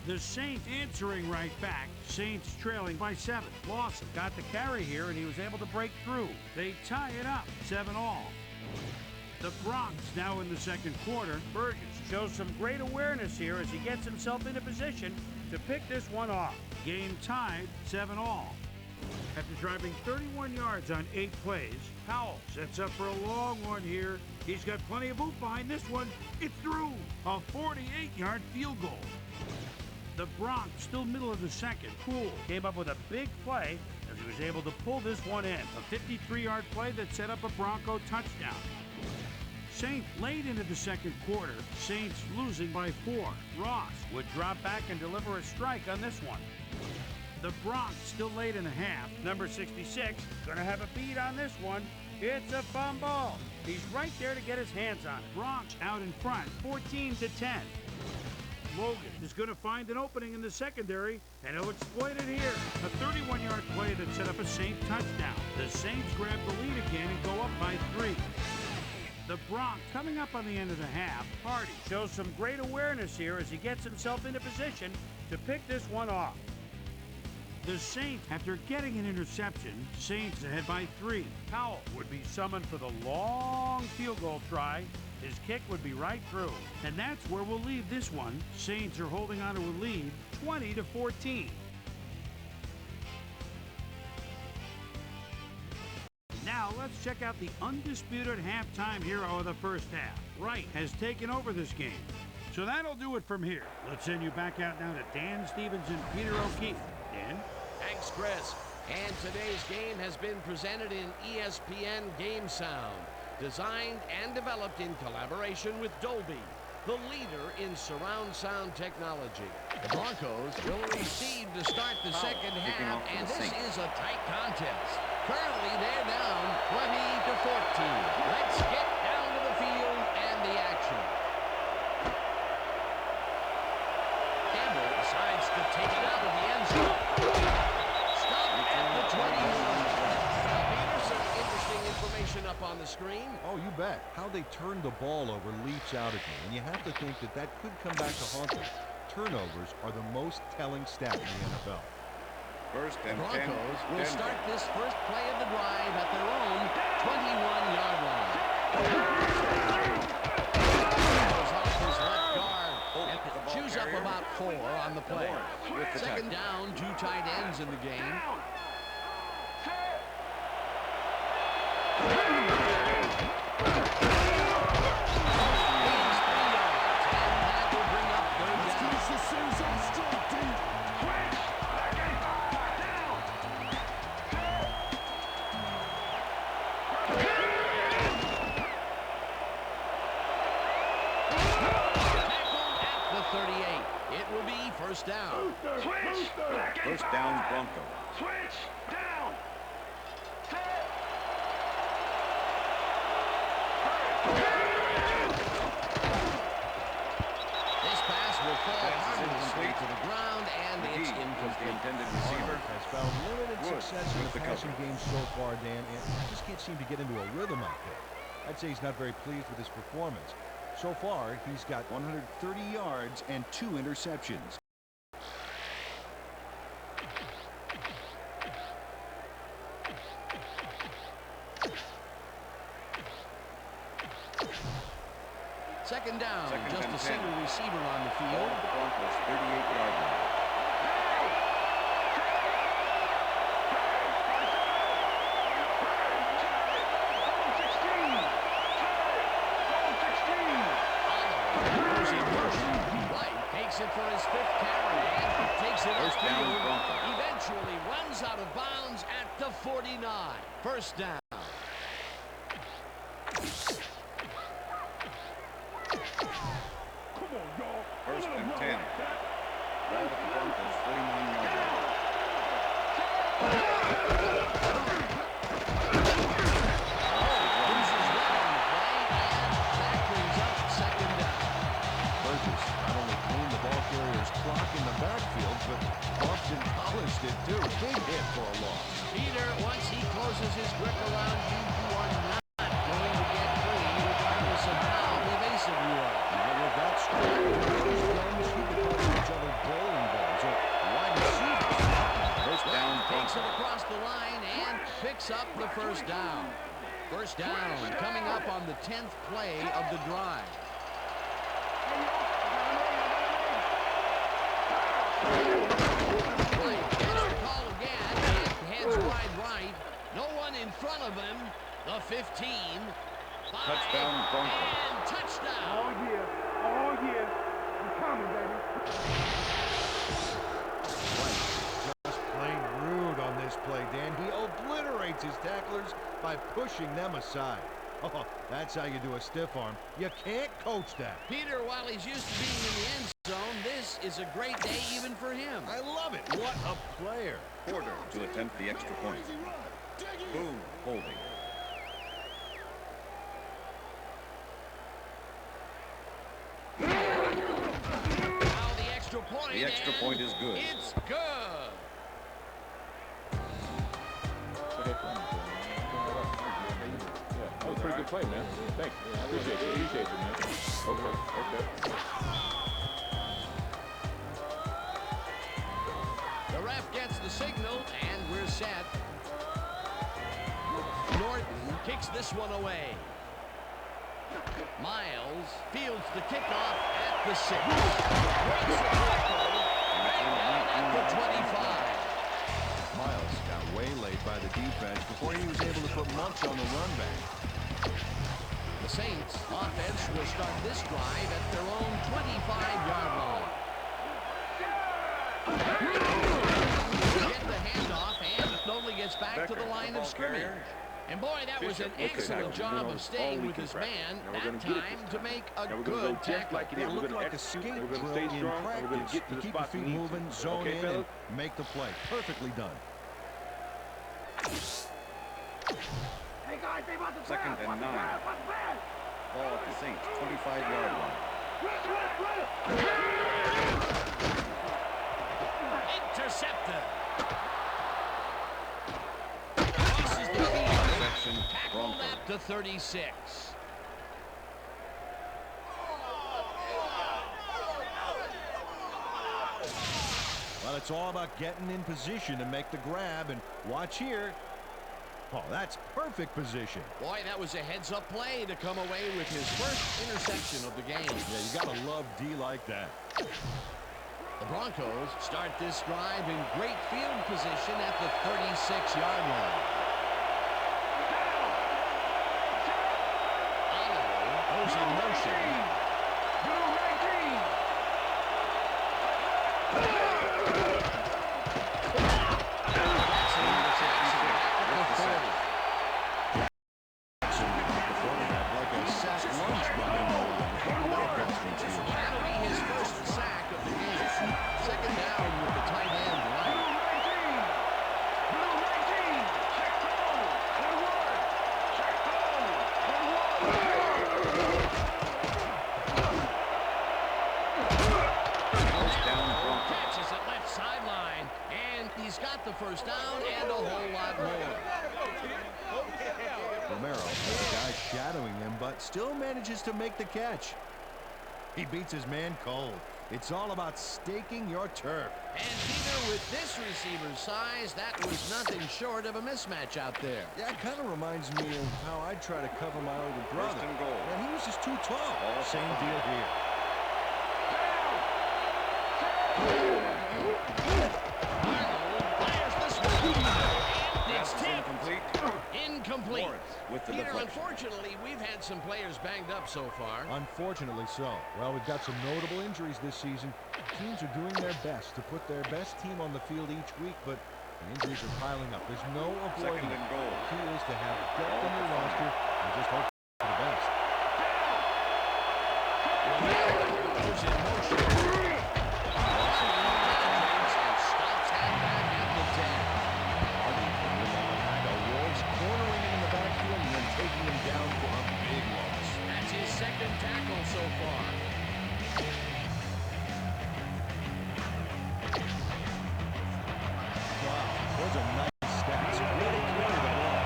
Speaker 1: The Saints answering right back. Saints trailing by 7. Lawson got the carry here, and he was able to break through. They tie it up, 7-all. The Broncos now in the second quarter. Burgess shows some great awareness here as he gets himself into position to pick this one off. Game tied, 7-all. After driving 31 yards on 8 plays, Powell sets up for a long one here. He's got plenty of oomph behind this one. It's through. A 48-yard field goal. The Broncos, still middle of the second, Cool came up with a big play as he was able to pull this one in. A 53-yard play that set up a Bronco touchdown. Saints late into the second quarter, Saints losing by 4. Ross would drop back and deliver a strike on this one. The Broncos still late in the half. Number 66 gonna have a beat on this one. It's a fumble. He's right there to get his hands on it. Broncos out in front, 14-10. Logan is going to find an opening in the secondary, and he'll exploit it here. A 31-yard play that set up a Saint touchdown. The Saints grab the lead again and go up by 3. The Broncos coming up on the end of the half. Hardy shows some great awareness here as he gets himself into position to pick this one off. The Saints, after getting an interception, Saints ahead by 3. Powell would be summoned for the long field goal try. His kick would be right through. And that's where we'll leave this one. Saints are holding on to a lead, 20-14. Now let's check out the undisputed halftime hero of the first half. Wright has taken over this game. So that'll do it from here. Let's send you back out now to Dan Stevens and Peter O'Keefe. Dan?
Speaker 2: Thanks, Chris. And today's game has been presented in ESPN Game Sound, designed and developed in collaboration with Dolby, the leader in surround sound technology. The Broncos will receive to start the second half, and this is a tight contest. Currently, they're down 20-14. Let's get down to the field and the action. Campbell decides to take it out of the end zone. Stopped at the 21. Information up on the screen.
Speaker 3: Oh, you bet. How they turned the ball over leaps out at me, and you have to think that that could come back to haunt them. Turnovers are the most telling stat in the NFL.
Speaker 5: First and 10.
Speaker 2: Broncos will start this first play of the drive at their own 21-yard line. Goes off his left guard and chews up about 4 on the play. Second down, 2 tight ends in the game. First down.
Speaker 5: First down, Broncos.
Speaker 6: Switch down.
Speaker 2: This pass will fall harmlessly to the ground, and it's incomplete.
Speaker 5: The intended receiver
Speaker 3: has found limited success in the passing game so far, Dan, and he just can't seem to get into a rhythm out there. I'd say he's not very pleased with his performance. So far, he's got 130 yards and 2 interceptions.
Speaker 2: Second down, just a single receiver on the field.
Speaker 5: Ball at the Broncos' 38-yard line.
Speaker 2: Takes it for his 5th carry and takes it
Speaker 5: First down, Broncos.
Speaker 2: Eventually runs out of bounds at the 49. First down.
Speaker 6: Come on, y'all.
Speaker 5: First and 10. Ball at the Broncos' 49-yard line.
Speaker 2: Loses one on the play, and that brings up second down.
Speaker 3: Burgess not only cleaned the ball carrier's clock in the backfield, but bumped and polished it too. Big hit for a loss.
Speaker 2: Peter, once he closes his grip around you, you are not going to get free, regardless of how evasive you are.
Speaker 3: Now with that strike, those guns, you could call each other bowling balls or wide receivers.
Speaker 5: First down,
Speaker 2: Takes it
Speaker 5: Broncos.
Speaker 2: across the line and picks up the first down. First down coming up on the 10th play of the drive. Right, gets the call again and heads The 15.
Speaker 5: Touchdown, Broncos.
Speaker 2: And touchdown.
Speaker 6: Oh, yeah. Oh, yeah. I'm coming, baby.
Speaker 3: Just plain rude on this play, Dan. He obliterates his tacklers by pushing them aside. Oh, that's how you do a stiff arm. You can't coach that.
Speaker 2: Peter, while he's used to being in the end zone, this is a great day even for him.
Speaker 3: I love it. What a player.
Speaker 5: Porter to attempt the extra point. Boone holding.
Speaker 2: Now the extra point.
Speaker 5: The extra point is good.
Speaker 2: It's good.
Speaker 8: That was a pretty good play, man. Thanks. Appreciate you. Appreciate you, man. Okay.
Speaker 2: The ref gets the signal, and we're set. Norton kicks this one away. Miles fields the kickoff at the 6. Breaks the tackle. At the 25.
Speaker 3: Miles got waylaid by the defense before he was able to put much on the run back.
Speaker 2: The Saints offense will start this drive at their own 25-yard line. Get the handoff and only gets back to the line of scrimmage. And boy, that was an excellent job of staying with his man that time to make a good tackle.
Speaker 3: It looked like a skate drill in practice. You keep your feet moving, zone in, and make the play. Perfectly done.
Speaker 6: Hey, guys, they about to
Speaker 5: Second and 9. Ball at the Saints, 25-yard line.
Speaker 2: Intercepted. Crosses the field. Tackled at the 36.
Speaker 3: Well, it's all about getting in position to make the grab, and watch here. Oh, that's perfect position.
Speaker 2: Boy, that was a heads-up play to come away with his first interception of the game.
Speaker 3: Yeah, you gotta love D like that.
Speaker 2: The Broncos start this drive in great field position at the 36-yard line. Oliver goes in motion. That'll be his first sack of the game. Second down with the tight end right. Catches it left sideline, and he's got the first down and a whole lot more.
Speaker 3: Romero has a guy shadowing him, but still manages to make the catch. He beats his man cold. It's all about staking your turf.
Speaker 2: And Peter, with this receiver's size, that was nothing short of a mismatch out there.
Speaker 3: Yeah, it kind of reminds me of how I try to cover my older brother.
Speaker 5: First and goal.
Speaker 3: And he was just too tall. Same deal here.
Speaker 2: Fires this one. It's tipped.
Speaker 5: Incomplete.
Speaker 2: Incomplete.
Speaker 5: With the
Speaker 2: Peter,
Speaker 5: deflection.
Speaker 2: unfortunately, we've had some players banged up so far.
Speaker 3: Unfortunately so. Well, we've got some notable injuries this season. Teams are doing their best to put their best team on the field each week, but the injuries are piling up. There's no avoiding
Speaker 5: Second
Speaker 3: it.
Speaker 5: and goal.
Speaker 3: The key is to have depth in your roster and just hope for the best.
Speaker 2: Goes in motion. And stops halfback at the 10.
Speaker 3: The Wolves cornering him in the backfield and then taking him down for a big loss.
Speaker 2: That's his second tackle so far.
Speaker 3: Wow, those are nice stats. Really carry the ball.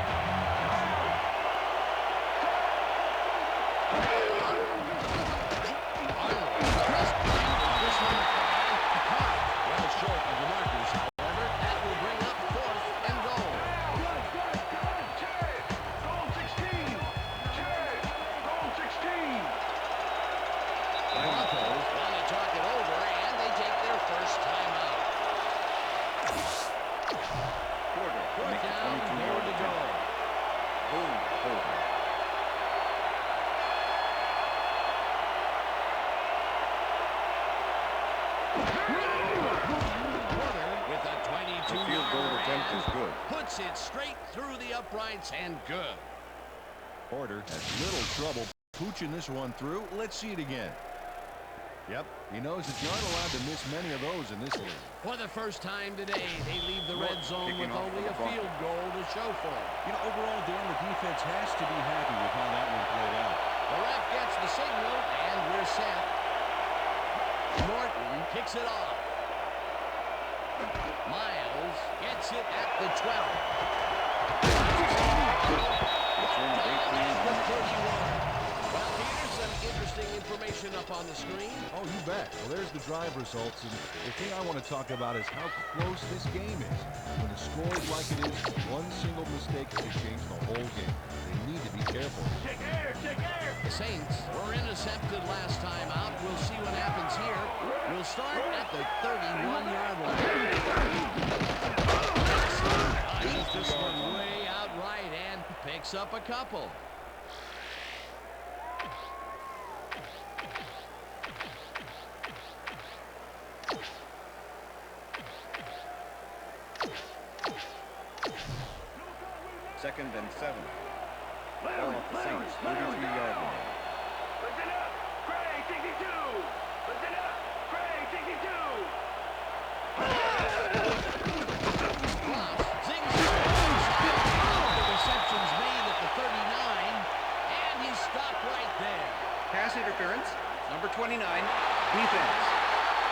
Speaker 2: Well short of the markers, however, that will bring up 4th and goal. The Broncos want to talk it over, and they take their first timeout.
Speaker 5: Porter to make
Speaker 2: Fourth
Speaker 5: the
Speaker 2: down,
Speaker 5: 22-yard
Speaker 2: goal to go.
Speaker 5: attempt. Holding.
Speaker 2: With a
Speaker 5: The
Speaker 2: 22-yard
Speaker 5: field goal attempt is good.
Speaker 2: puts it straight through the uprights and good.
Speaker 3: Porter has little trouble pooching this one through. Let's see it again. Yep, he knows that you aren't allowed to miss many of those in this league.
Speaker 2: For the first time today, they leave the red zone
Speaker 5: kicking
Speaker 2: with
Speaker 5: off
Speaker 2: only
Speaker 5: for
Speaker 2: a
Speaker 5: the
Speaker 2: field goal to show for it.
Speaker 3: You know, overall, Dan, the defense has to be happy with how that one played out.
Speaker 2: The ref gets the signal, and we're set. Norton kicks it off. Miles gets it at the 12. The 31. Well, here's some interesting information up on the screen.
Speaker 3: Oh, you bet. Well, there's the drive results, and the thing I want to talk about is how close this game is. When the score is like it is, one single mistake could change the whole game. They need to be careful.
Speaker 6: Take air, take air.
Speaker 2: The Saints were intercepted last time out. We'll see what happens here. We'll start at the 31-yard line. He's this one way out right and picks up a couple.
Speaker 5: Second and 7. Ball off the Saints, 33-yard line.
Speaker 6: Listen up, Craig, 62. Listen up, Craig, 62.
Speaker 2: Ross zings the reception's made at the 39, and he's stopped right there.
Speaker 4: Pass interference, number 29, defense.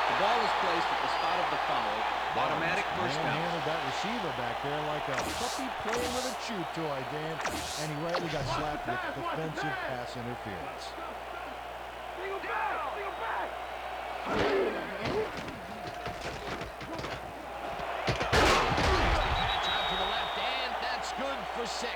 Speaker 4: The ball is placed at the spot of the foul. Automatic first down.
Speaker 3: Handled that receiver back there like a puppy playing with a chew toy, Dan. And he rightly got slapped with defensive pass interference.
Speaker 6: Single back, single back.
Speaker 2: Patch out to the left, and that's good for 6.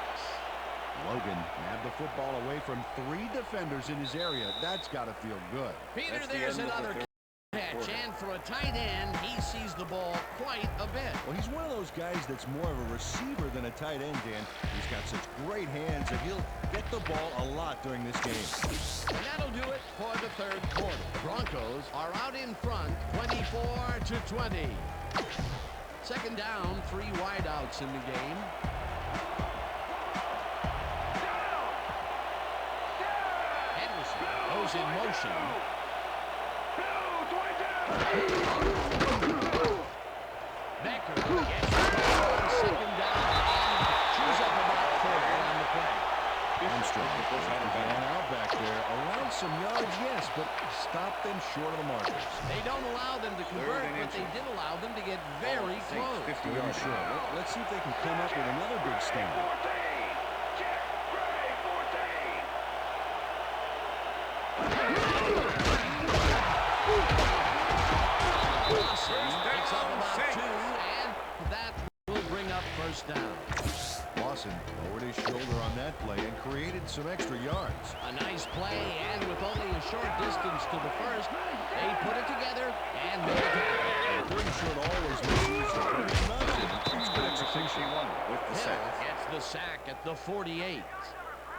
Speaker 3: Logan nabbed the football away from 3 defenders in his area. That's got to feel good.
Speaker 2: Peter,
Speaker 5: That's the
Speaker 2: there's
Speaker 5: end of the
Speaker 2: another
Speaker 5: third
Speaker 2: catch,
Speaker 5: quarter.
Speaker 2: and for a tight end, he sees the ball quite a bit.
Speaker 3: Well, he's one of those guys that's more of a receiver than a tight end, Dan. He's got such great hands that he'll get the ball a lot during this game.
Speaker 2: And that'll do it for the third quarter. Broncos are out in front, 24-20. Second down, 3 wideouts in the game. Henderson goes in motion. Becker gets second down and chews up about 4 on the play.
Speaker 3: Armstrong ran out back there. Around some yards, yes, but stopped them short of the markers.
Speaker 2: They don't allow them to convert,
Speaker 5: and
Speaker 2: but they
Speaker 5: inches.
Speaker 2: did allow them to get very
Speaker 5: Saints,
Speaker 2: close.
Speaker 5: 50-yard
Speaker 3: Sure.
Speaker 5: line.
Speaker 3: Let's see if they can come up with another big stand.
Speaker 6: 14. Check, Craig, 14.
Speaker 2: Picks up about 2, and that will bring up first down.
Speaker 3: Lawson lowered his shoulder on that play and created some extra yards.
Speaker 2: A nice play, and with only a short distance to the first, they put it together and made it happen.
Speaker 3: Third short always misses the first option.
Speaker 5: It's good execution with the
Speaker 2: Hill
Speaker 5: sack.
Speaker 2: gets the sack at the 48.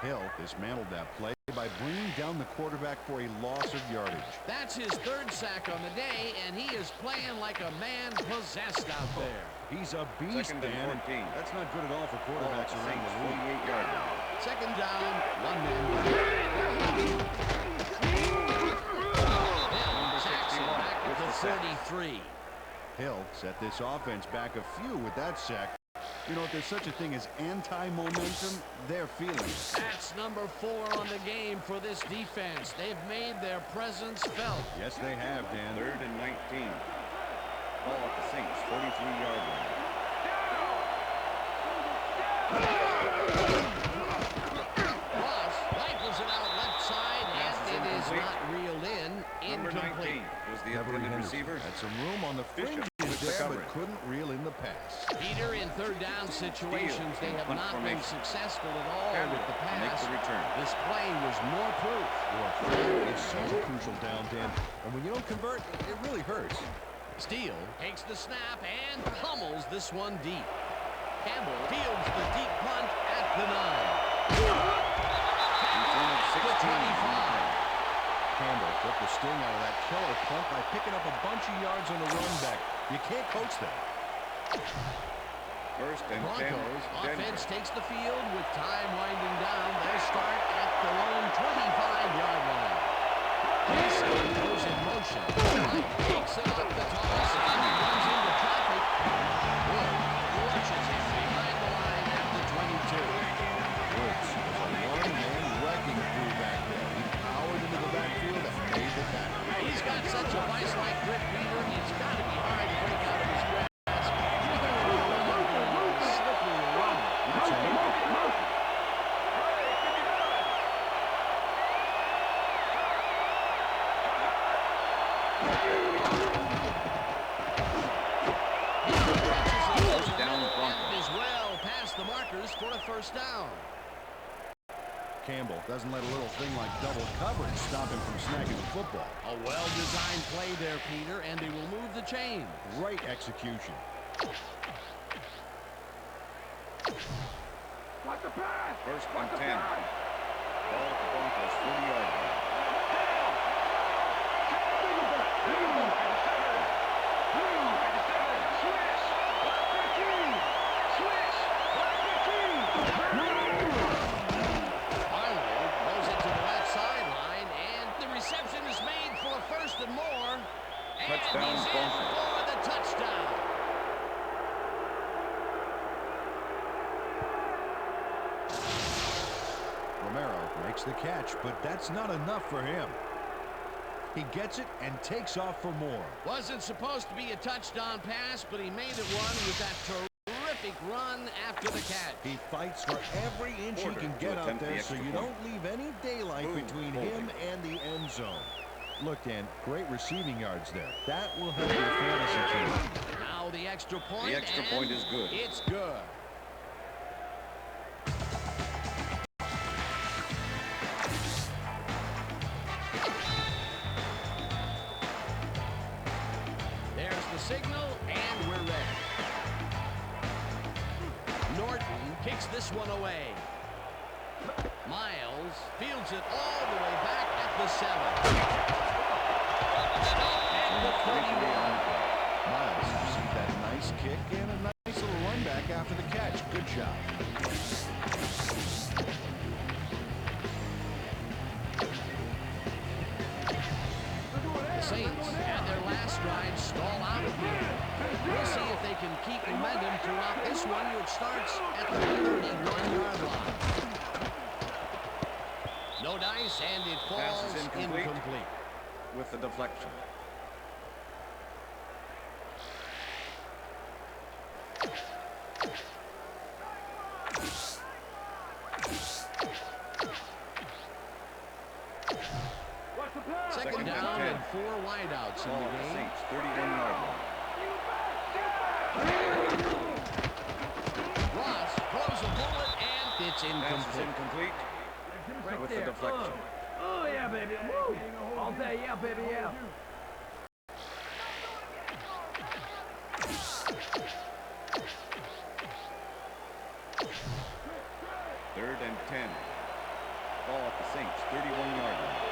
Speaker 3: Hill dismantled that play by bringing down the quarterback for a loss of yardage.
Speaker 2: That's his 3rd sack on the day, and he is playing like a man possessed out there.
Speaker 3: He's a beast,
Speaker 5: Second and
Speaker 3: Dan.
Speaker 5: 14.
Speaker 3: That's not good at all for
Speaker 5: Ball off
Speaker 3: quarterbacks
Speaker 5: the
Speaker 3: around
Speaker 5: Saints,
Speaker 3: the league.
Speaker 5: 48-yard line.
Speaker 2: Second down, 1 man down. Hill sacks him back at the 33.
Speaker 3: Hill set this offense back a few with that sack. You know, if there's such a thing as anti-momentum, they're feeling it.
Speaker 2: That's number 4 on the game for this defense. They've made their presence felt.
Speaker 3: Yes, they have, Dan.
Speaker 5: Third and 19. Ball off the Saints, 43-yard line.
Speaker 2: Ross rifles it out left side,
Speaker 5: Pass is
Speaker 2: and it is
Speaker 5: incomplete.
Speaker 2: not reeled in.
Speaker 5: Number 19
Speaker 2: Incomplete.
Speaker 5: was the
Speaker 3: Beverly
Speaker 5: intended
Speaker 3: Henderson
Speaker 5: receiver.
Speaker 3: had some room on the
Speaker 5: Bishop
Speaker 3: fringes
Speaker 5: with the
Speaker 3: there, but
Speaker 5: coverage.
Speaker 3: couldn't reel in the pass.
Speaker 2: Peter, in third down situations, they have
Speaker 5: Punt
Speaker 2: not been
Speaker 5: formation.
Speaker 2: successful at all
Speaker 5: Campbell
Speaker 2: with the
Speaker 5: makes
Speaker 2: pass.
Speaker 5: the return.
Speaker 2: This play was more proof.
Speaker 3: It's such a crucial down, Dan. And when you don't convert, it really hurts.
Speaker 2: Steele takes the snap and pummels this one deep. Campbell fields the deep punt at the 9. The 25.
Speaker 3: Campbell took the sting out of that killer punt by picking up a bunch of yards on the run back. You can't coach that.
Speaker 5: First and 10.
Speaker 2: Broncos
Speaker 5: Denver.
Speaker 2: offense takes the field with time winding down. They'll start at their own 25-yard line. Mason goes in motion. White takes it off the toss and runs into traffic. Wood launches it behind the line at the 22.
Speaker 3: Woods was a one-man wrecking crew back there. He powered into the backfield and made the tackle.
Speaker 2: He's got such a vice-like grip, Peter. It's got to be hard to break out of his grasp. Slippery run.
Speaker 5: First down, Broncos.
Speaker 2: Is well past the markers for a first down.
Speaker 3: Campbell doesn't let a little thing like double coverage stop him from snagging the football.
Speaker 2: A well-designed play there, Peter, and they will move the chain.
Speaker 3: Great execution.
Speaker 6: Watch the pass.
Speaker 5: First
Speaker 6: Watch
Speaker 5: and
Speaker 6: the
Speaker 5: 10.
Speaker 6: pass.
Speaker 5: Ball at the Broncos 40-yard line.
Speaker 2: Arnold goes into the left sideline, and the reception is made for a first and more. And
Speaker 5: Touchdown,
Speaker 2: he's in
Speaker 5: Broncos.
Speaker 2: for the touchdown.
Speaker 3: Romero makes the catch, but that's not enough for him. He gets it and takes off for more.
Speaker 2: Wasn't supposed to be a touchdown pass, but he made it one with that terrific run after the catch.
Speaker 3: He fights for every inch he
Speaker 5: Order
Speaker 3: can
Speaker 5: to
Speaker 3: get out
Speaker 5: attempt the
Speaker 3: there, so
Speaker 5: extra
Speaker 3: you
Speaker 5: point.
Speaker 3: don't leave any daylight
Speaker 5: Boom,
Speaker 3: between
Speaker 5: holding.
Speaker 3: him and the end zone. Look, Dan, great receiving yards there. That will help your fantasy team.
Speaker 2: Now the extra point.
Speaker 5: The extra
Speaker 2: and
Speaker 5: point is good.
Speaker 2: It's good. There's the signal, and we're ready. Norton kicks this one away. Miles fields it all the way back at the 7. Stop at the 31.
Speaker 3: Miles received that nice kick and a nice little run back after the catch. Good job.
Speaker 2: The Saints had their last drive stall out of here. We'll see if they can keep momentum throughout this one, which starts at the 31-yard line. No dice, and it
Speaker 5: Pass
Speaker 2: falls
Speaker 5: is incomplete.
Speaker 2: incomplete.
Speaker 5: With the deflection.
Speaker 6: Watch the pass.
Speaker 2: Second down
Speaker 5: and 10.
Speaker 2: and 4 wideouts in
Speaker 5: Ball
Speaker 2: the
Speaker 5: at the
Speaker 2: game.
Speaker 5: Saints 31-yard line.
Speaker 2: Ross throws a bullet, and it's
Speaker 5: Pass is
Speaker 2: incomplete.
Speaker 5: incomplete.
Speaker 6: Right
Speaker 5: With the
Speaker 6: there.
Speaker 5: deflection.
Speaker 6: Oh, yeah, baby. Woo. All day, yeah, baby, yeah.
Speaker 5: Third and 10. Ball at the Saints 31-yard line.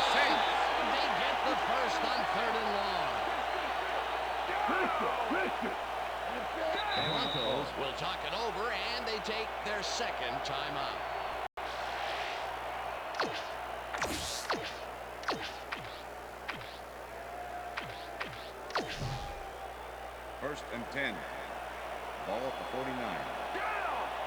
Speaker 2: They get the first on 3rd and long. Broncos will talk it over, and they take their second timeout.
Speaker 5: First and 10. Ball at the 49.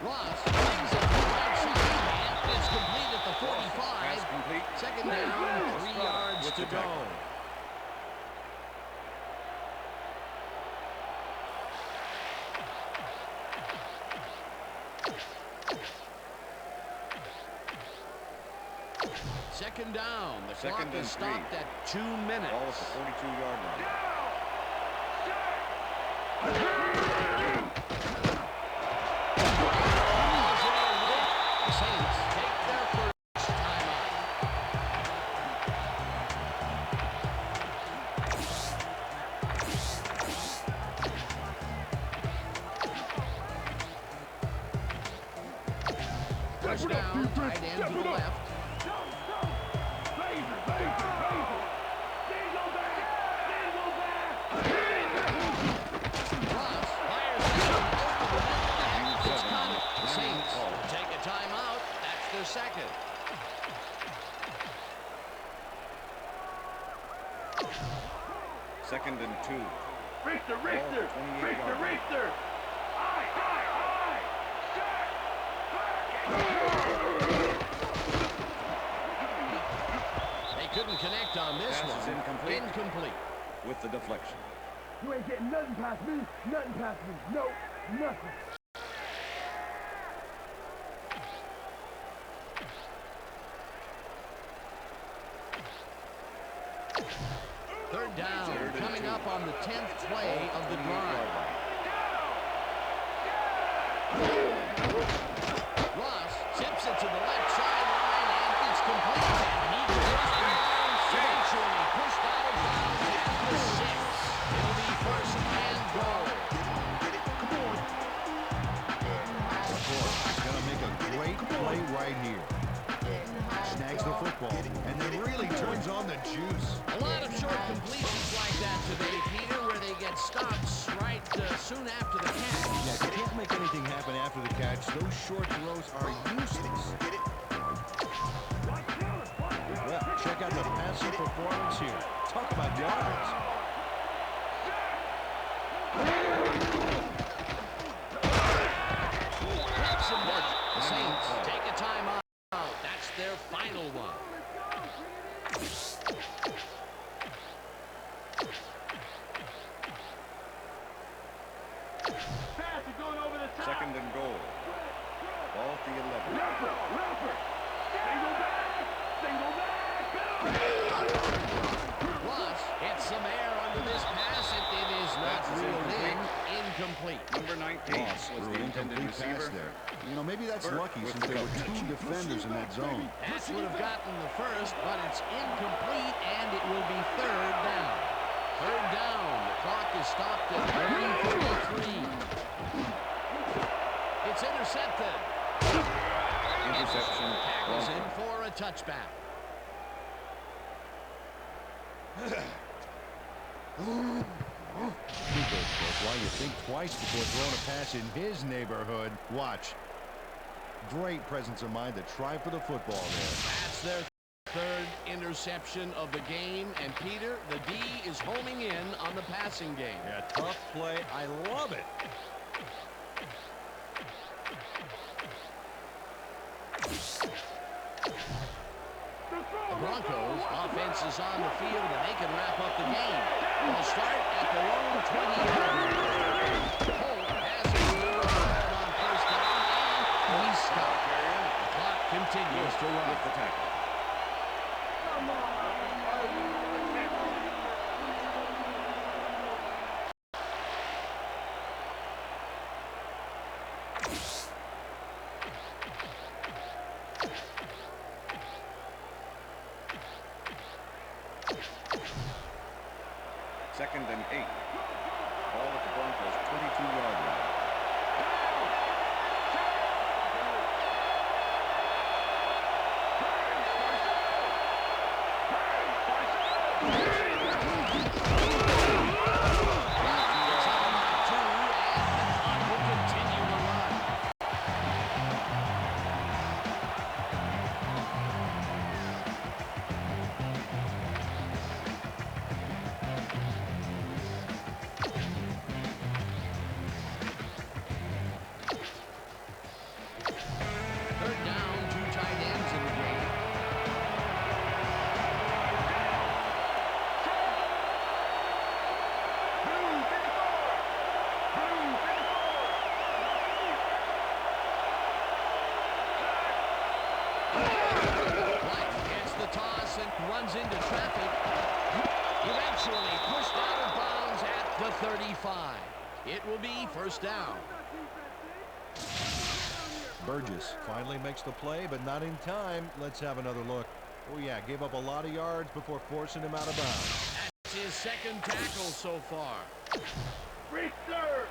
Speaker 2: Ross brings it to the right side, and it's complete at the 45.
Speaker 5: Pass complete.
Speaker 2: Second down, 3 yards
Speaker 5: With
Speaker 2: to
Speaker 5: the
Speaker 2: go.
Speaker 5: tackle.
Speaker 2: Second down. The
Speaker 5: Second
Speaker 2: clock is
Speaker 5: and 3.
Speaker 2: stopped at 2 minutes.
Speaker 5: Ball at the 42-yard line.
Speaker 2: First down, tight end to the left. Ross fires it over the middle. It's caught. The Saints will take a timeout. That's their second.
Speaker 5: Second and 2.
Speaker 6: Richter!
Speaker 2: They couldn't connect on this
Speaker 5: Pass
Speaker 2: one.
Speaker 5: is incomplete. With the deflection.
Speaker 6: You ain't getting nothing past me. No, nothing.
Speaker 2: Third down, coming up on the 10th play of the drive. Ross zips it to the left sideline, and it's complete. And he goes eventually pushed out of bounds at the 6. It'll be first and goal.
Speaker 3: He's going to make a great play right here. Snags the football, and then really turns on the juice.
Speaker 2: A lot of short completions like that today, Peter, where they get stops right soon after the catch.
Speaker 3: Yeah, if you can't make anything happen after the catch, those short throws are useless. Well, check out the passing performance here. Talk about yards.
Speaker 2: Drops him down. The Saints take a timeout. That's their final one.
Speaker 5: Second and goal. Ball at the 11.
Speaker 2: Ross hits some air under this pass. It is not reeled in. Incomplete.
Speaker 5: Number 19
Speaker 3: Loss
Speaker 5: was
Speaker 3: through
Speaker 5: the
Speaker 3: an
Speaker 5: intended
Speaker 3: incomplete pass
Speaker 5: receiver.
Speaker 3: there. You know, maybe that's
Speaker 5: Burke
Speaker 3: lucky
Speaker 5: with
Speaker 3: since
Speaker 5: the
Speaker 3: there were
Speaker 5: coverage.
Speaker 3: 2 defenders in that zone.
Speaker 2: That would have gotten the first, but it's incomplete, and it will be third down. Third down. The clock is stopped at 1:43. It's intercepted.
Speaker 5: Interception.
Speaker 2: Tackles in for a touchback.
Speaker 3: Why you think twice before throwing a pass in his neighborhood. Watch. Great presence of mind to try for the football there.
Speaker 2: That's their third interception of the game. And Peter, the D is homing in on the passing game.
Speaker 3: Yeah, tough play. I love it.
Speaker 2: The Broncos offense is on the field, and they can wrap up the game. They'll start at their own 20-yard line. Holt has it on first down, and he's stopped. The clock continues to run.
Speaker 5: With the tackle. Second and 8. Ball at the Broncos' 22-yard line.
Speaker 2: Runs into traffic. Eventually pushed out of bounds at the 35. It will be first down.
Speaker 3: Burgess finally makes the play, but not in time. Let's have another look. Oh, yeah, gave up a lot of yards before forcing him out of bounds.
Speaker 2: That's his second tackle so far.
Speaker 6: Richter!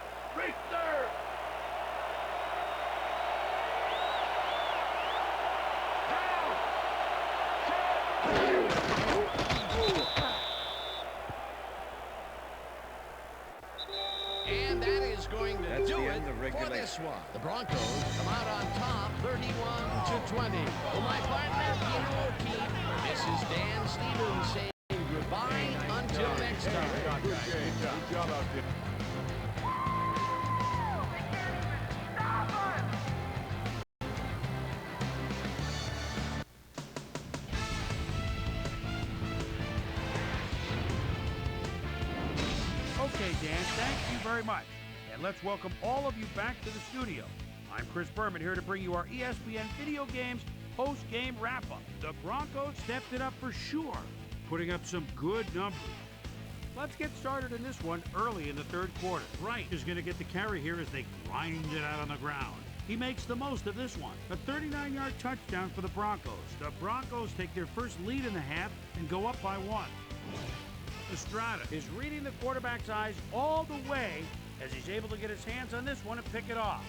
Speaker 2: For
Speaker 5: regulation.
Speaker 2: this one, the Broncos come out on top 31-20. For my partner, Hero Team, this is Dan Stevens saying goodbye until next time.
Speaker 8: Good job out there.
Speaker 1: Okay, Dan, thank you very much. And let's welcome all of you back to the studio. I'm Chris Berman here to bring you our ESPN Video Games post-game wrap-up. The Broncos stepped it up for sure, putting up some good numbers. Let's get started in this one early in the third quarter. Wright is going to get the carry here as they grind it out on the ground. He makes the most of this one. A 39-yard touchdown for the Broncos. The Broncos take their first lead in the half and go up by 1. Estrada is reading the quarterback's eyes all the way as he's able to get his hands on this one and pick it off.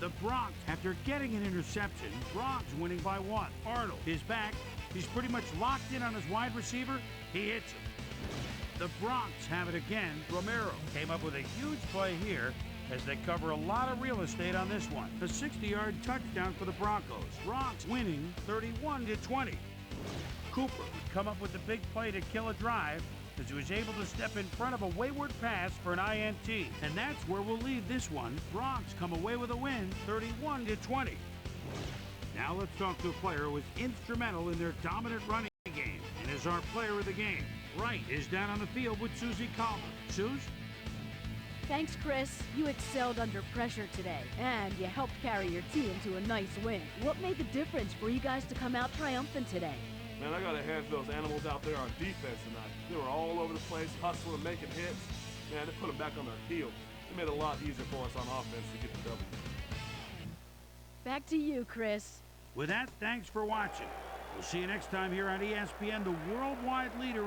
Speaker 1: The Broncos, after getting an interception, Broncos winning by 1. Arnold is back. He's pretty much locked in on his wide receiver. He hits him. The Broncos have it again. Romero came up with a huge play here as they cover a lot of real estate on this one. A 60-yard touchdown for the Broncos. Broncos winning 31-20. Cooper would come up with the big play to kill a drive as he was able to step in front of a wayward pass for an INT. And that's where we'll leave this one. Broncos come away with a win, 31-20. Now let's talk to a player who was instrumental in their dominant running game and is our player of the game. Wright is down on the field with Susie Calvin. Suze?
Speaker 7: Thanks, Chris. You excelled under pressure today, and you helped carry your team to a nice win. What made the difference for you guys to come out triumphant today?
Speaker 9: Man, I got to hand those animals out there on defense tonight. They were all over the place, hustling, making hits. Man, they put them back on their heels. It made it a lot easier for us on offense to get the W.
Speaker 7: Back to you, Chris.
Speaker 1: With that, thanks for watching. We'll see you next time here on ESPN, the worldwide leader in